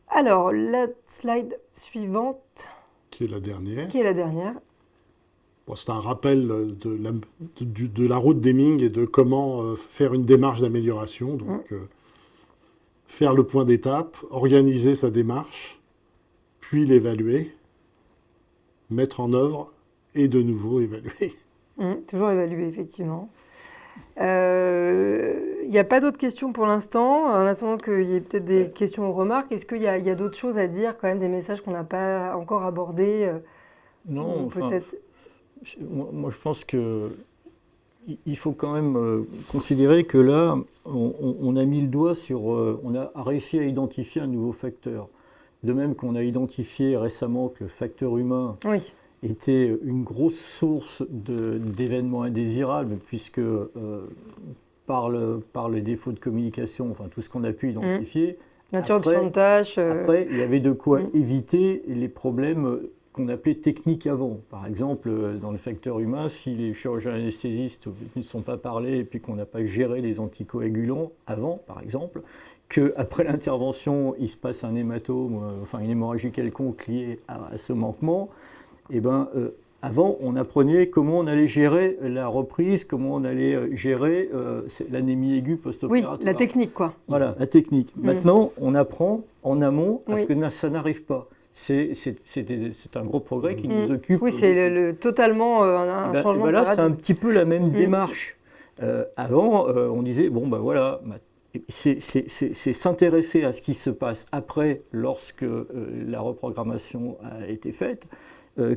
Alors, la slide suivante... Qui est la dernière. Bon, c'est un rappel de la route d'Hemming et de comment faire une démarche d'amélioration. Donc, faire le point d'étape, organiser sa démarche, puis l'évaluer, mettre en œuvre et de nouveau évaluer. Toujours évaluer, effectivement. Il n'y a pas d'autres questions pour l'instant. En attendant qu'il y ait peut-être des questions ou remarques, est-ce qu'il y a d'autres choses à dire, quand même, des messages qu'on n'a pas encore abordés Non, moi je pense qu'il faut quand même considérer que là, on a mis le doigt sur... on a réussi à identifier un nouveau facteur. De même qu'on a identifié récemment que le facteur humain... était une grosse source d'événements indésirables, puisque par le défaut de communication, enfin tout ce qu'on a pu identifier, interruption de tâches. Après, il y avait de quoi éviter les problèmes qu'on appelait techniques avant. Par exemple, dans le facteur humain, si les chirurgiens anesthésistes ne sont pas parlés et puis qu'on n'a pas géré les anticoagulants avant, par exemple, qu'après l'intervention, il se passe un hématome, une hémorragie quelconque liée à ce manquement, avant, on apprenait comment on allait gérer la reprise, comment on allait gérer l'anémie aiguë post-opératoire. Oui, la technique, quoi. Voilà, la technique. Maintenant, on apprend en amont à ce que ça n'arrive pas. C'est un gros progrès qui nous occupe. Oui, c'est totalement un changement de paradigme. Là, c'est un petit peu la même démarche. Avant, on disait, c'est s'intéresser à ce qui se passe après, lorsque la reprogrammation a été faite,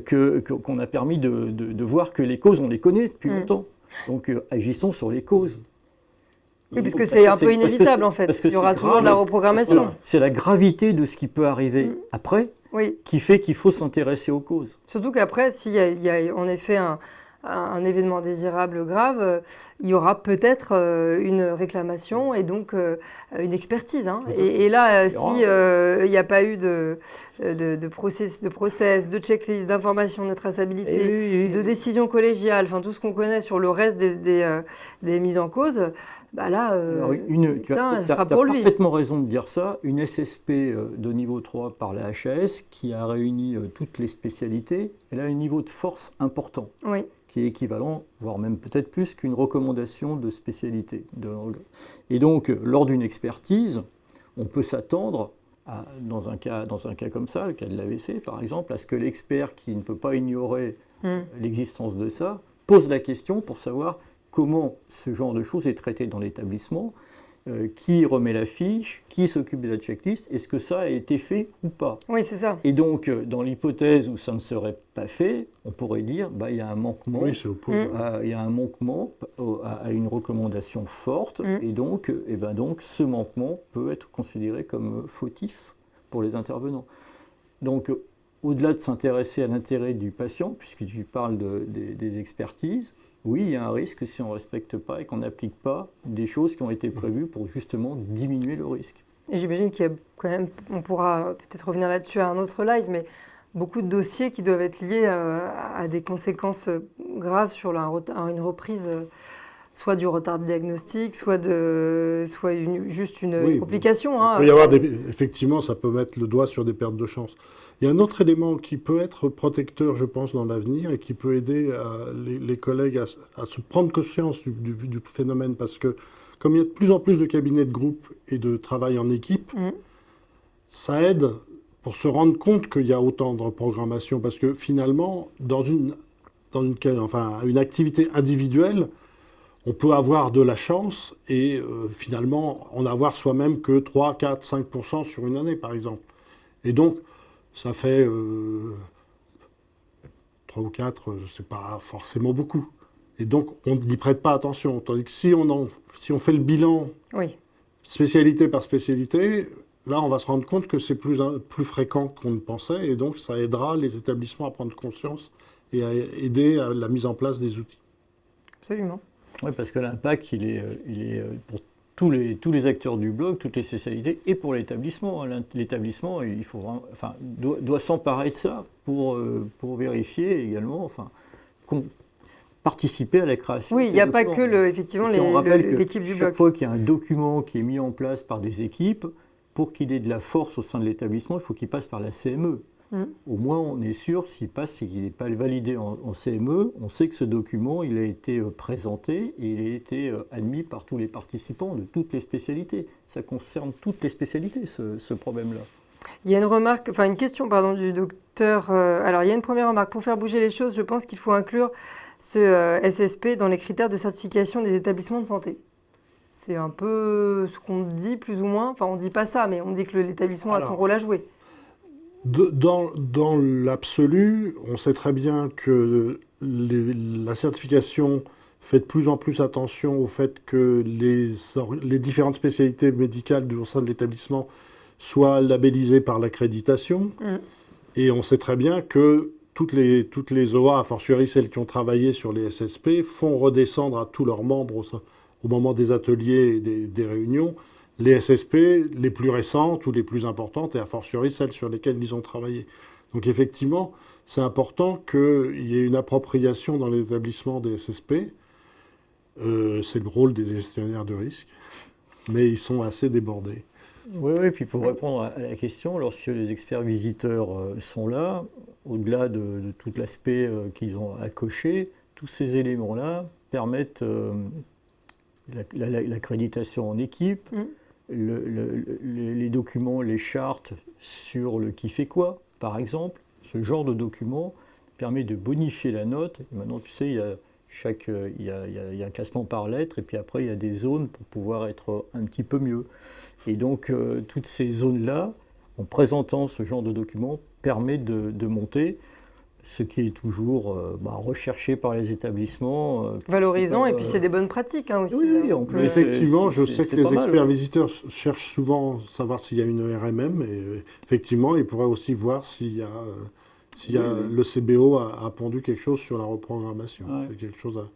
qu'on a permis de voir que les causes, on les connaît depuis longtemps. Donc, agissons sur les causes. Oui, puisque c'est un peu inévitable, en fait. Il y aura toujours de la reprogrammation. C'est la gravité de ce qui peut arriver après qui fait qu'il faut s'intéresser aux causes. Surtout qu'après, s'il y a en effet un événement indésirable grave, il y aura peut-être une réclamation et donc une expertise. Et là, s'il n'y a pas eu de process, de checklist, d'information, de traçabilité, de décision collégiale, enfin tout ce qu'on connaît sur le reste des mises en cause, bah là, tu as parfaitement raison de dire ça. Une SSP de niveau 3 par la HAS qui a réuni toutes les spécialités, elle a un niveau de force important, qui est équivalent, voire même peut-être plus qu'une recommandation de spécialité. Et donc, lors d'une expertise, on peut s'attendre, dans un cas comme ça, le cas de l'AVC par exemple, à ce que l'expert qui ne peut pas ignorer l'existence de ça pose la question pour savoir comment ce genre de choses est traité dans l'établissement, qui remet la fiche, qui s'occupe de la checklist, est-ce que ça a été fait ou pas? Oui, c'est ça. Et donc, dans l'hypothèse où ça ne serait pas fait, on pourrait dire il y a un manquement, il y a un manquement à une recommandation forte, et donc, ce manquement peut être considéré comme fautif pour les intervenants. Donc, au-delà de s'intéresser à l'intérêt du patient, puisque tu parles des expertises, oui, il y a un risque si on ne respecte pas et qu'on n'applique pas des choses qui ont été prévues pour justement diminuer le risque. Et j'imagine qu'il y a quand même, on pourra peut-être revenir là-dessus à un autre live, mais beaucoup de dossiers qui doivent être liés à des conséquences graves sur une reprise, soit du retard de diagnostic, soit juste une complication. Il peut y avoir effectivement, ça peut mettre le doigt sur des pertes de chance. Il y a un autre élément qui peut être protecteur, je pense, dans l'avenir et qui peut aider les collègues à se prendre conscience du phénomène, parce que comme il y a de plus en plus de cabinets de groupe et de travail en équipe, ça aide pour se rendre compte qu'il y a autant de reprogrammation, parce que finalement, dans une activité individuelle, on peut avoir de la chance et finalement en avoir soi-même que 3, 4, 5% sur une année, par exemple. Et donc, ça fait 3 ou 4, c'est pas forcément beaucoup. Et donc, on n'y prête pas attention. Tandis que si on fait le bilan spécialité par spécialité, là, on va se rendre compte que c'est plus fréquent qu'on ne pensait. Et donc, ça aidera les établissements à prendre conscience et à aider à la mise en place des outils. Absolument. Oui, parce que l'impact, il est pour tous les acteurs du bloc, toutes les spécialités, et pour l'établissement. L'établissement, doit s'emparer de ça pour vérifier également, participer à la création. Oui, il n'y a pas que effectivement l'équipe du bloc. Chaque fois qu'il y a un document qui est mis en place par des équipes, pour qu'il ait de la force au sein de l'établissement, il faut qu'il passe par la CME. Au moins, on est sûr, s'il passe et qu'il n'est pas validé en CME, on sait que ce document, il a été présenté et il a été admis par tous les participants de toutes les spécialités. Ça concerne toutes les spécialités, ce problème-là. Il y a une question du docteur. Alors, il y a une première remarque. Pour faire bouger les choses, je pense qu'il faut inclure ce SSP dans les critères de certification des établissements de santé. C'est un peu ce qu'on dit plus ou moins. Enfin, on ne dit pas ça, mais on dit que l'établissement a son rôle à jouer. Dans l'absolu, on sait très bien que la certification fait de plus en plus attention au fait que les différentes spécialités médicales au sein de l'établissement soient labellisées par l'accréditation. Et on sait très bien que toutes les OA, a fortiori celles qui ont travaillé sur les SSP, font redescendre à tous leurs membres au moment des ateliers et des réunions les SSP les plus récentes ou les plus importantes, et a fortiori celles sur lesquelles ils ont travaillé. Donc effectivement, c'est important qu'il y ait une appropriation dans l'établissement des SSP. C'est le rôle des gestionnaires de risque, mais ils sont assez débordés. Oui, puis pour répondre à la question, lorsque les experts visiteurs sont là, au-delà de tout l'aspect qu'ils ont à cocher, tous ces éléments-là permettent l'accréditation en équipe, les documents, les chartes sur le qui fait quoi, par exemple. Ce genre de document permet de bonifier la note. Et maintenant, tu sais, il y a un classement par lettre, et puis après, il y a des zones pour pouvoir être un petit peu mieux. Et donc, toutes ces zones-là, en présentant ce genre de document, permet de monter, ce qui est toujours recherché par les établissements. Valorisant, et puis c'est des bonnes pratiques aussi. Oui, en plus, effectivement, je sais que les experts visiteurs cherchent souvent à savoir s'il y a une RMM, et effectivement, ils pourraient aussi voir s'il y a le CBO a pondu quelque chose sur la reprogrammation. C'est quelque chose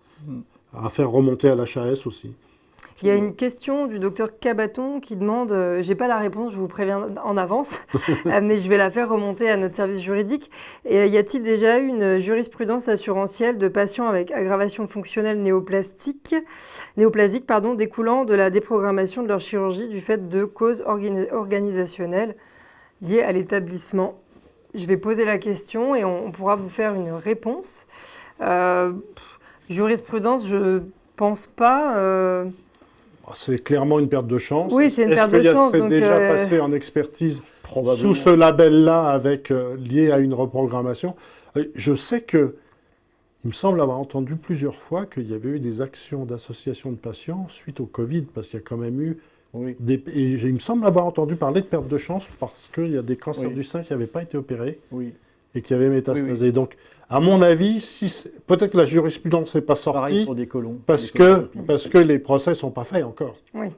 à faire remonter à l'HAS aussi. Il y a une question du docteur Cabaton qui demande, j'ai pas la réponse, je vous préviens en avance, mais je vais la faire remonter à notre service juridique. Et, y a-t-il déjà eu une jurisprudence assurantielle de patients avec aggravation fonctionnelle néoplasique découlant de la déprogrammation de leur chirurgie du fait de causes organisationnelles liées à l'établissement? Je vais poser la question et on pourra vous faire une réponse. Jurisprudence, je pense pas. C'est clairement une perte de chance. Oui, c'est une perte de chance. Est-ce que c'est déjà passé en expertise Probablement. sous ce label-là, avec lié à une reprogrammation? Je sais que, il me semble avoir entendu plusieurs fois qu'il y avait eu des actions d'associations de patients suite au Covid, parce qu'il y a quand même eu il me semble avoir entendu parler de perte de chance parce qu'il y a des cancers du sein qui n'avaient pas été opérés et qui avaient métastasé. Donc, à mon avis, peut-être que la jurisprudence n'est pas sortie pour des colons, parce que les procès ne sont pas faits encore. Oui.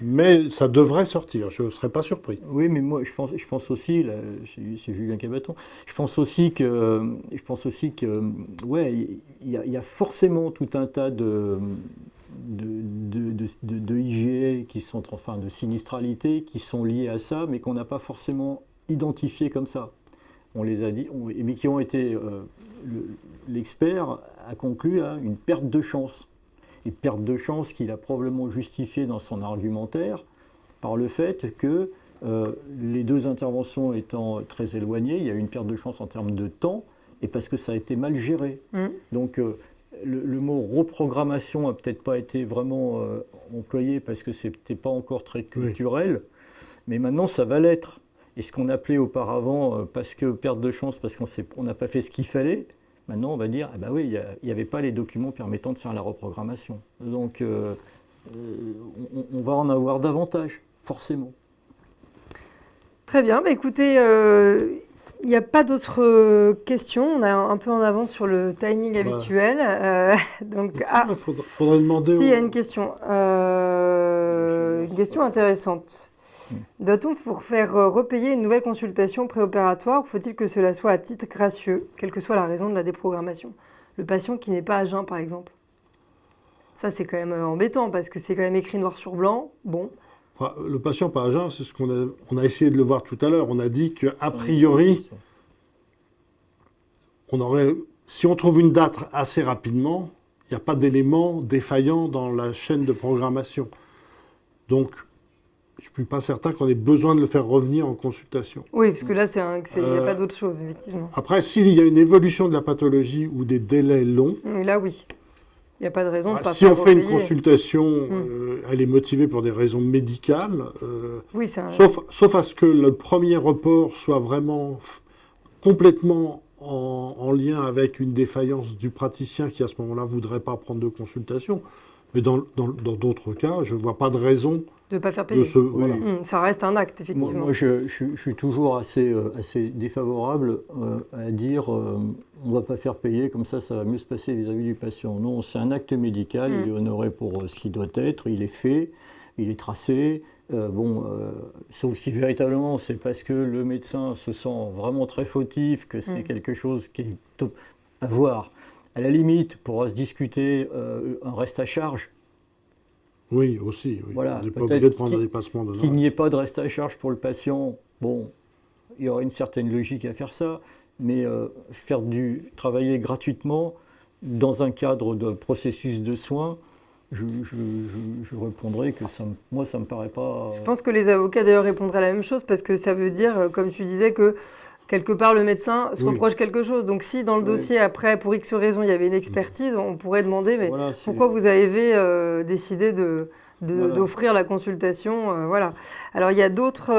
Mais ça devrait sortir, je ne serais pas surpris. Oui, mais moi, je pense aussi, là, c'est Julien Cabaton, je pense aussi que ouais, il y a forcément tout un tas de IGA qui sont, enfin, de sinistralité qui sont liées à ça, mais qu'on n'a pas forcément identifié comme ça. On les a dit, mais qui ont été, l'expert a conclu à une perte de chance. Une perte de chance qu'il a probablement justifiée dans son argumentaire par le fait que les deux interventions étant très éloignées, il y a eu une perte de chance en termes de temps et parce que ça a été mal géré. Donc le mot reprogrammation n'a peut-être pas été vraiment employé parce que ce n'était pas encore très culturel, mais maintenant ça va l'être. Et ce qu'on appelait auparavant, parce que perte de chance, parce qu'on n'a pas fait ce qu'il fallait, maintenant on va dire, ah ben oui, il n'y avait pas les documents permettant de faire la reprogrammation. Donc on va en avoir davantage, forcément. Très bien, bah écoutez, il n'y a pas d'autres questions, on est un peu en avance sur le timing habituel. Donc, il faudrait demander... Si, il y a une question intéressante. Doit-on vous faire repayer une nouvelle consultation préopératoire ou faut-il que cela soit à titre gracieux, quelle que soit la raison de la déprogrammation? Le patient qui n'est pas à jeun, par exemple. Ça, c'est quand même embêtant parce que c'est quand même écrit noir sur blanc. Bon. Enfin, le patient pas à jeun, c'est ce qu'on a essayé de le voir tout à l'heure. On a dit qu'a priori, si on trouve une date assez rapidement, il n'y a pas d'élément défaillant dans la chaîne de programmation. Donc, je ne suis pas certain qu'on ait besoin de le faire revenir en consultation. Oui, parce que là, il n'y a pas d'autre chose, effectivement. Après, s'il y a une évolution de la pathologie ou des délais longs... Là, oui. Il n'y a pas de raison de ne pas si faire on fait repayer. une consultation, elle est motivée pour des raisons médicales, sauf à ce que le premier report soit vraiment complètement en lien avec une défaillance du praticien qui, à ce moment-là, ne voudrait pas prendre de consultation. Mais dans d'autres cas, je ne vois pas de raison de ne pas faire payer. Voilà. Ça reste un acte, effectivement. Moi je suis toujours assez défavorable à dire on ne va pas faire payer, comme ça va mieux se passer vis-à-vis du patient. Non, c'est un acte médical, il est honoré pour ce qu'il doit être, il est fait, il est tracé. Sauf si véritablement c'est parce que le médecin se sent vraiment très fautif, que c'est quelque chose qui est à voir. À la limite, pourra se discuter un reste à charge. Oui, aussi. Oui. Voilà, on n'est pas obligé de prendre un dépassement de qu'il n'y ait pas de reste à charge pour le patient. Bon, il y aurait une certaine logique à faire ça, mais travailler gratuitement dans un cadre de processus de soins, je répondrai que moi, ça ne me paraît pas... Je pense que les avocats, d'ailleurs, répondraient la même chose, parce que ça veut dire, comme tu disais, que quelque part, le médecin se reproche quelque chose. Donc, si dans le dossier, après, pour X raison, il y avait une expertise, on pourrait demander, mais pourquoi vous avez décidé d'offrir la consultation voilà. Alors, il y a une autre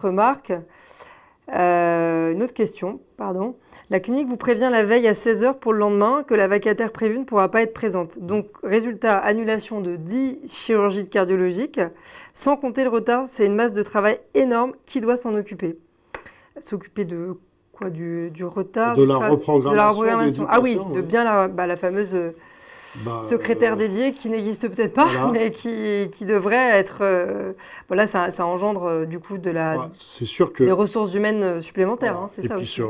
remarque, une autre question, pardon. La clinique vous prévient la veille à 16h pour le lendemain que la vacataire prévue ne pourra pas être présente. Donc, résultat, annulation de 10 chirurgies cardiologiques. Sans compter le retard, c'est une masse de travail énorme. Qui doit s'en occuper ? S'occuper de quoi ? Du retard de la reprogrammation. Ah oui, de bien la fameuse secrétaire dédiée qui n'existe peut-être pas, mais qui devrait être... ça engendre du coup c'est sûr que, des ressources humaines supplémentaires. Voilà. C'est ça puis aussi.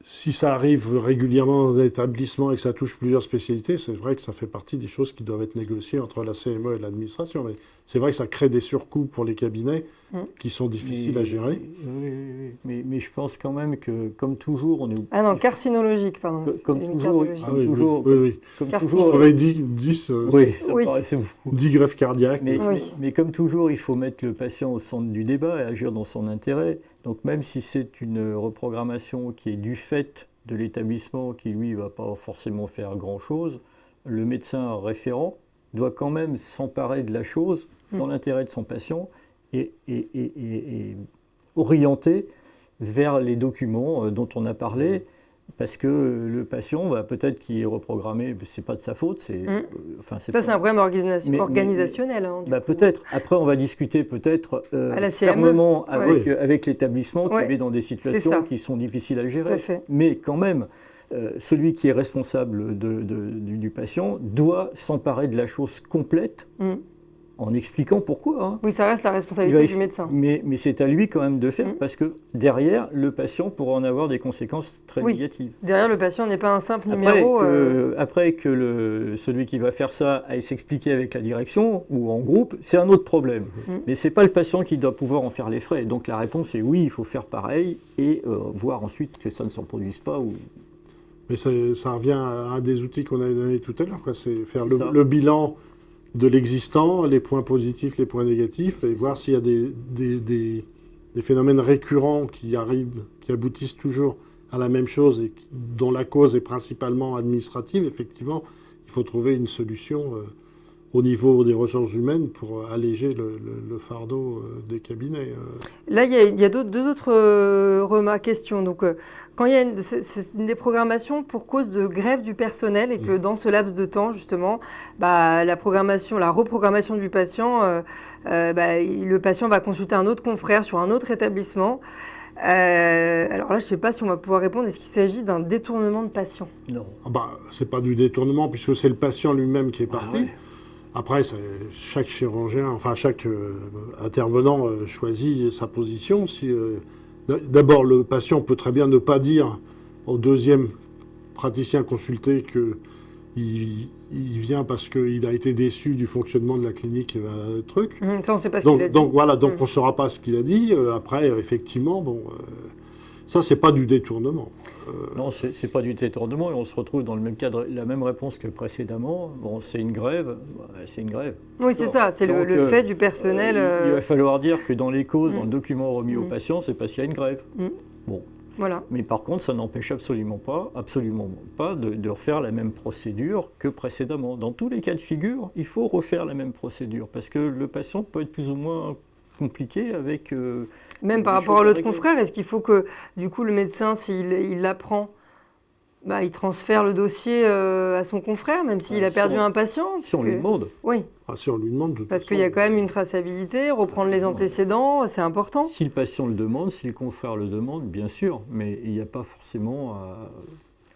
si ça arrive régulièrement dans un établissement et que ça touche plusieurs spécialités, c'est vrai que ça fait partie des choses qui doivent être négociées entre la CME et l'administration. Mais c'est vrai que ça crée des surcoûts pour les cabinets qui sont difficiles à gérer. Mais je pense quand même que, comme toujours, on est... Ah non, carcinologique, pardon. Comme toujours, Comme toujours, j'aurais dit 10, ça paraissait beaucoup. 10 greffes cardiaques. Mais comme toujours, il faut mettre le patient au centre du débat et agir dans son intérêt. Donc même si c'est une reprogrammation qui est du fait de l'établissement qui, lui, ne va pas forcément faire grand-chose, le médecin référent doit quand même s'emparer de la chose dans l'intérêt de son patient et orienter vers les documents dont on a parlé, parce que le patient, peut-être qu'il est reprogrammé, c'est pas de sa faute. C'est un problème organisationnel. Peut-être. Après, on va discuter peut-être fermement avec l'établissement qui met dans des situations qui sont difficiles à gérer. Mais quand même, celui qui est responsable du patient doit s'emparer de la chose complète. En expliquant pourquoi. Oui, ça reste la responsabilité du médecin. Mais c'est à lui quand même de faire, parce que derrière, le patient pourra en avoir des conséquences très négatives. Derrière, le patient n'est pas un simple numéro. Après que celui qui va faire ça aille s'expliquer avec la direction ou en groupe, c'est un autre problème. Mais ce n'est pas le patient qui doit pouvoir en faire les frais. Donc la réponse est oui, il faut faire pareil et voir ensuite que ça ne se reproduise pas. Mais ça revient à un des outils qu'on a donné tout à l'heure, c'est faire le bilan de l'existant, les points positifs, les points négatifs, et voir s'il y a des phénomènes récurrents qui aboutissent toujours à la même chose et dont la cause est principalement administrative. Effectivement, il faut trouver une solution au niveau des ressources humaines pour alléger le fardeau des cabinets. Là, il y a deux autres questions. Donc, quand il y a c'est une déprogrammation pour cause de grève du personnel et que dans ce laps de temps, justement, la reprogrammation du patient, le patient va consulter un autre confrère sur un autre établissement. Alors là, je ne sais pas si on va pouvoir répondre. Est-ce qu'il s'agit d'un détournement de patient? Non. C'est pas du détournement puisque c'est le patient lui-même qui est parti. Après, chaque chirurgien, chaque intervenant choisit sa position. D'abord, le patient peut très bien ne pas dire au deuxième praticien consulté qu'il vient parce qu'il a été déçu du fonctionnement de la clinique, Ça, on ne sait pas ce qu'il a dit. Donc on ne saura pas ce qu'il a dit. Après, effectivement, ça, c'est pas du détournement. Non, c'est pas du détournement et on se retrouve dans le même cadre, la même réponse que précédemment. C'est une grève, c'est une grève. Oui, c'est ça, c'est le fait du personnel. Il va falloir dire que dans les causes, dans le document remis au patient, c'est parce qu'il y a une grève. Voilà. Mais par contre, ça n'empêche absolument pas de refaire la même procédure que précédemment. Dans tous les cas de figure, il faut refaire la même procédure parce que le patient peut être plus ou moins compliqué avec... Même par rapport à l'autre confrère, est-ce qu'il faut que, du coup, le médecin, s'il l'apprend, il transfère le dossier à son confrère, même s'il a perdu un patient? Si on lui demande. Oui. Si on lui demande. Parce qu'il y a quand même une traçabilité, reprendre les antécédents, c'est important. Si le patient le demande, si le confrère le demande, bien sûr, mais il n'y a pas forcément...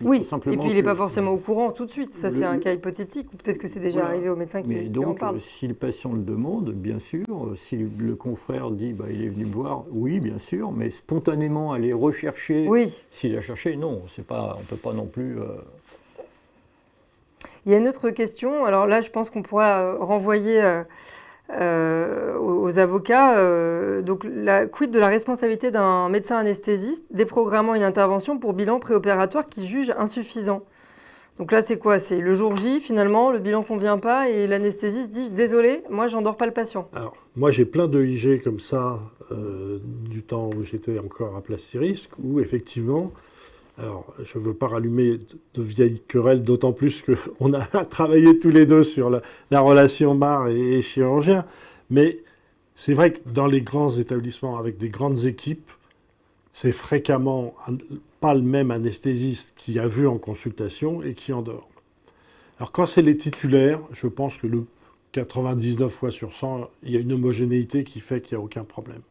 Oui, et puis il n'est pas forcément au courant tout de suite. Ça, c'est un cas hypothétique. Ou peut-être que c'est déjà arrivé au médecin qui en parle. Mais donc, si le patient le demande, bien sûr. Si le confrère dit il est venu me voir, oui, bien sûr. Mais spontanément, aller rechercher, s'il a cherché, non. On ne peut pas non plus... Il y a une autre question. Alors là, je pense qu'on pourra renvoyer... aux avocats. Donc, quid de la responsabilité d'un médecin anesthésiste déprogrammant une intervention pour bilan préopératoire qu'il juge insuffisant? Donc là, c'est quoi? C'est le jour J, finalement, le bilan ne convient pas et l'anesthésiste dit « Désolé, moi, j'endors pas le patient ». Alors, moi, j'ai plein de IG comme ça du temps où j'étais encore à Place Syrisque, où effectivement... Alors, je ne veux pas rallumer de vieilles querelles, d'autant plus qu'on a travaillé tous les deux sur la relation bar et chirurgien. Mais c'est vrai que dans les grands établissements avec des grandes équipes, c'est fréquemment pas le même anesthésiste qui a vu en consultation et qui endort. Alors, quand c'est les titulaires, je pense que 99 fois sur 100, il y a une homogénéité qui fait qu'il n'y a aucun problème.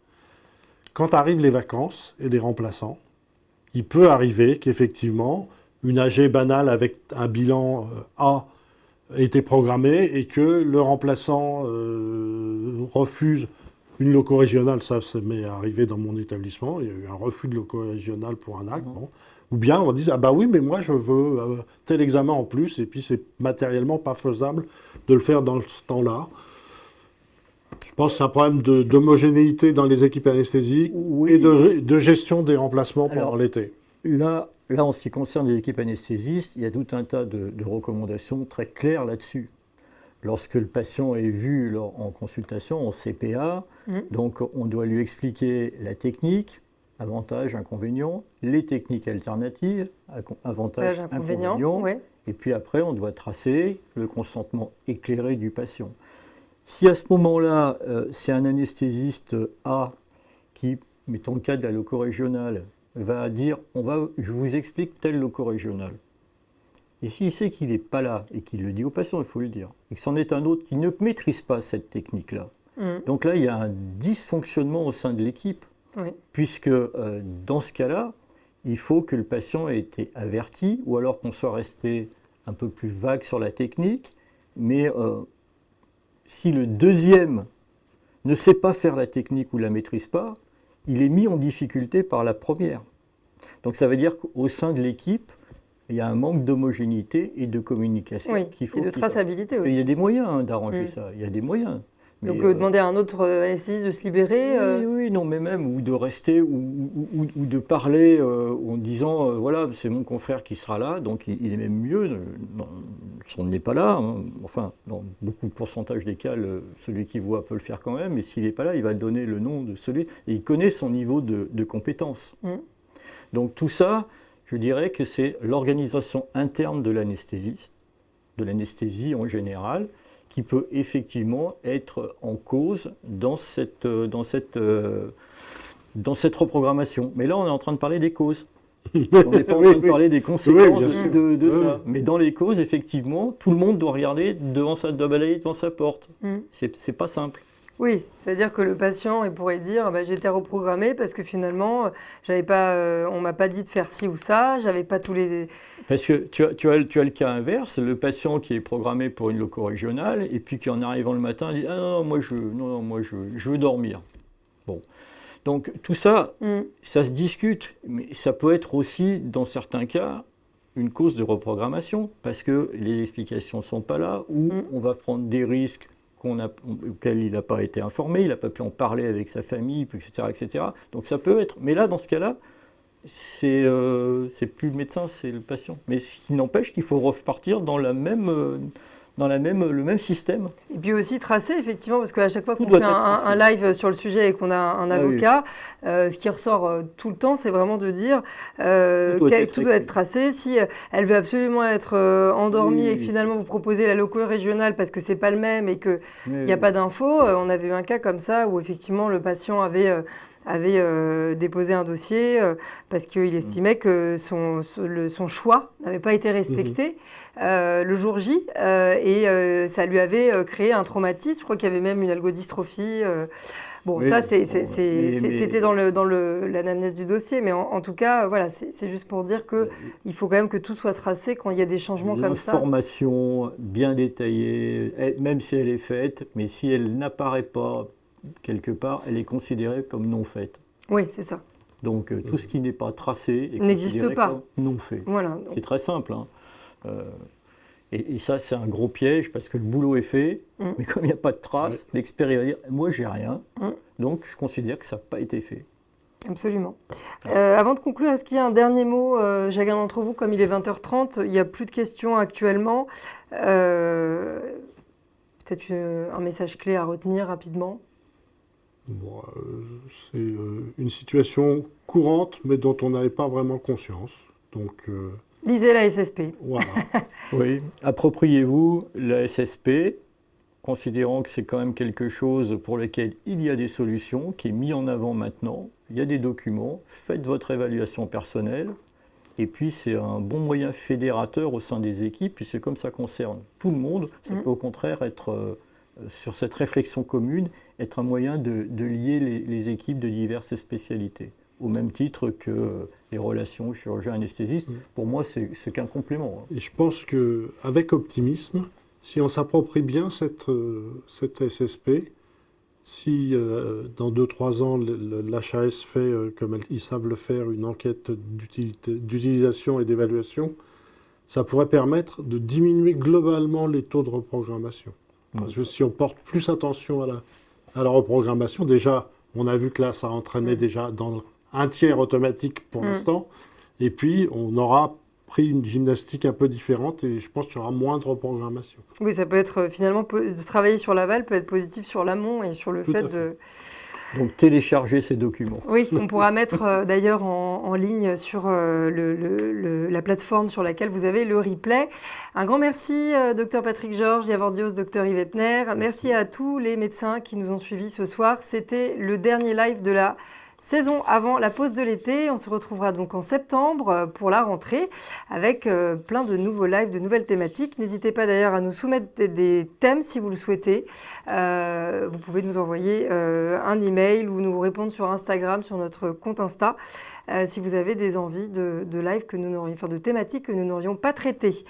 Quand arrivent les vacances et les remplaçants, il peut arriver qu'effectivement, une AG banale avec un bilan A ait été programmée et que le remplaçant refuse une loco-régionale. Ça m'est arrivé dans mon établissement. Il y a eu un refus de loco-régionale pour un acte. Ou bien on dit, ah bah oui, mais moi je veux tel examen en plus, et puis c'est matériellement pas faisable de le faire dans ce temps-là. Je pense que c'est un problème d'homogénéité dans les équipes anesthésiques et de gestion des remplacements pendant l'été. Là, en ce qui concerne les équipes anesthésistes, il y a tout un tas de recommandations très claires là-dessus. Lorsque le patient est vu en consultation, en CPA, donc on doit lui expliquer la technique, avantages, inconvénients, les techniques alternatives, avantages, inconvénients, et puis après on doit tracer le consentement éclairé du patient. Si à ce moment-là, c'est un anesthésiste A qui, mettons le cas de la loco-régionale, va dire je vous explique tel loco-régional. Et s'il sait qu'il n'est pas là, et qu'il le dit au patient, il faut le dire, et que c'en est un autre qui ne maîtrise pas cette technique-là, donc là, il y a un dysfonctionnement au sein de l'équipe, puisque dans ce cas-là, il faut que le patient ait été averti, ou alors qu'on soit resté un peu plus vague sur la technique, mais si le deuxième ne sait pas faire la technique ou la maîtrise pas, il est mis en difficulté par la première. Donc ça veut dire qu'au sein de l'équipe, il y a un manque d'homogénéité et de communication. Qu'il faut, et de traçabilité aussi. Il y a des moyens d'arranger ça, il y a des moyens. Donc demander à un autre anesthésiste de se libérer Oui, non, mais même, ou de rester, ou de parler en disant, voilà, c'est mon confrère qui sera là, donc il est même mieux, si on n'est pas là, enfin, dans beaucoup de pourcentage des cas, celui qui voit peut le faire quand même, mais s'il n'est pas là, il va donner le nom de celui, et il connaît son niveau de compétence. Donc tout ça, je dirais que c'est l'organisation interne de l'anesthésiste, de l'anesthésie en général, qui peut effectivement être en cause dans cette reprogrammation. Mais là, on est en train de parler des causes. On n'est pas en train de parler des conséquences de ça. Mais dans les causes, effectivement, tout le monde doit regarder doit balayer devant sa porte. C'est pas simple. Oui, c'est-à-dire que le patient pourrait dire j'ai été reprogrammé parce que finalement, on ne m'a pas dit de faire ci ou ça, j'avais pas tous les... Parce que tu as le cas inverse, le patient qui est programmé pour une loco-régionale et puis qui en arrivant le matin dit « Ah non, moi je veux dormir ». Bon. Donc tout ça, ça se discute, mais ça peut être aussi, dans certains cas, une cause de reprogrammation parce que les explications ne sont pas là ou on va prendre des risques auquel il n'a pas été informé, il n'a pas pu en parler avec sa famille, etc., etc. Donc ça peut être... Mais là, dans ce cas-là, c'est plus le médecin, c'est le patient. Mais ce qui n'empêche qu'il faut repartir dans le même système. Et puis aussi tracer, effectivement, parce qu'à chaque fois qu'on fait un live sur le sujet et qu'on a un avocat, ce qui ressort tout le temps, c'est vraiment de dire tout doit être tracé. Si elle veut absolument être endormie et que finalement vous proposez la loco régionale parce que c'est pas le même et qu'il n'y a pas d'infos, on avait eu un cas comme ça où effectivement le patient avait déposé un dossier parce qu'il estimait que son choix n'avait pas été respecté le jour J et ça lui avait créé un traumatisme. Je crois qu'il y avait même une algodystrophie. C'était dans l'anamnèse du dossier, mais en tout cas, voilà, c'est juste pour dire qu'il faut quand même que tout soit tracé quand il y a des changements comme ça. L'information bien détaillée, même si elle est faite, mais si elle n'apparaît pas quelque part, elle est considérée comme non faite. Oui, c'est ça. Donc tout ce qui n'est pas tracé est n'existe pas comme non fait. Voilà. C'est très simple. Et ça, c'est un gros piège parce que le boulot est fait, mais comme il n'y a pas de trace, l'expert va dire « moi, j'ai rien, donc je considère que ça n'a pas été fait ». Absolument. Avant de conclure, est-ce qu'il y a un dernier mot, chacun d'entre vous, comme il est 20h30, il n'y a plus de questions actuellement. Peut-être un message clé à retenir rapidement. Bon, c'est une situation courante, mais dont on n'avait pas vraiment conscience. Donc, lisez la SSP. Voilà. Oui, appropriez-vous la SSP, considérant que c'est quand même quelque chose pour lequel il y a des solutions, qui est mis en avant maintenant. Il y a des documents, faites votre évaluation personnelle, et puis c'est un bon moyen fédérateur au sein des équipes, puisque comme ça concerne tout le monde, ça peut au contraire être... sur cette réflexion commune, être un moyen de lier les équipes de diverses spécialités. Au même titre que les relations chirurgien-anesthésiste, pour moi, c'est qu'un complément. Et je pense qu'avec optimisme, si on s'approprie bien cette SSP, Si dans 2-3 ans, l'HAS fait, comme ils savent le faire, une enquête d'utilisation et d'évaluation, ça pourrait permettre de diminuer globalement les taux de reprogrammation. Parce que si on porte plus attention à la reprogrammation, déjà, on a vu que là, ça entraînait déjà dans un tiers automatique pour l'instant, et puis on aura pris une gymnastique un peu différente et je pense qu'il y aura moins de reprogrammation. Oui, ça peut être finalement, de travailler sur l'aval peut être positif sur l'amont et sur le fait de... Donc télécharger ces documents. Oui, on pourra mettre d'ailleurs en ligne sur la plateforme sur laquelle vous avez le replay. Un grand merci, Dr Patrick Georges, Yavordios, Dr Yves Epner. Merci à tous les médecins qui nous ont suivis ce soir. C'était le dernier live de la saison avant la pause de l'été. On se retrouvera donc en septembre pour la rentrée avec plein de nouveaux lives, de nouvelles thématiques. N'hésitez pas d'ailleurs à nous soumettre des thèmes si vous le souhaitez. Vous pouvez nous envoyer un email ou nous répondre sur Instagram, sur notre compte Insta, si vous avez des envies de live que nous n'aurions, enfin de thématiques que nous n'aurions pas traitées.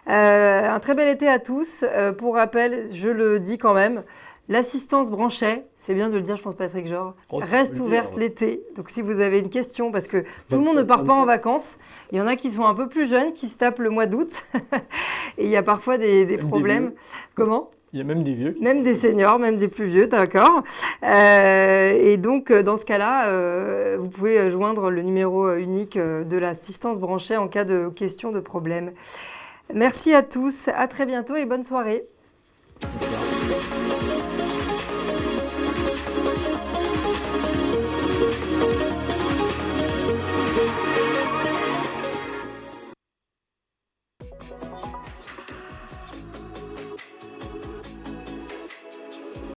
Un très bel été à tous. Pour rappel, je le dis quand même, l'assistance Branchet, c'est bien de le dire, je pense, Patrick Georges, reste ouverte l'été. Donc, si vous avez une question, parce que tout le monde ne part pas en vacances, il y en a qui sont un peu plus jeunes, qui se tapent le mois d'août. Et il y a parfois des problèmes. Comment ? Il y a même des vieux. Même des seniors, même des plus vieux, d'accord. Et donc, dans ce cas-là, vous pouvez joindre le numéro unique de l'assistance Branchet en cas de questions, de problèmes. Merci à tous, à très bientôt et bonne soirée. Bonsoir.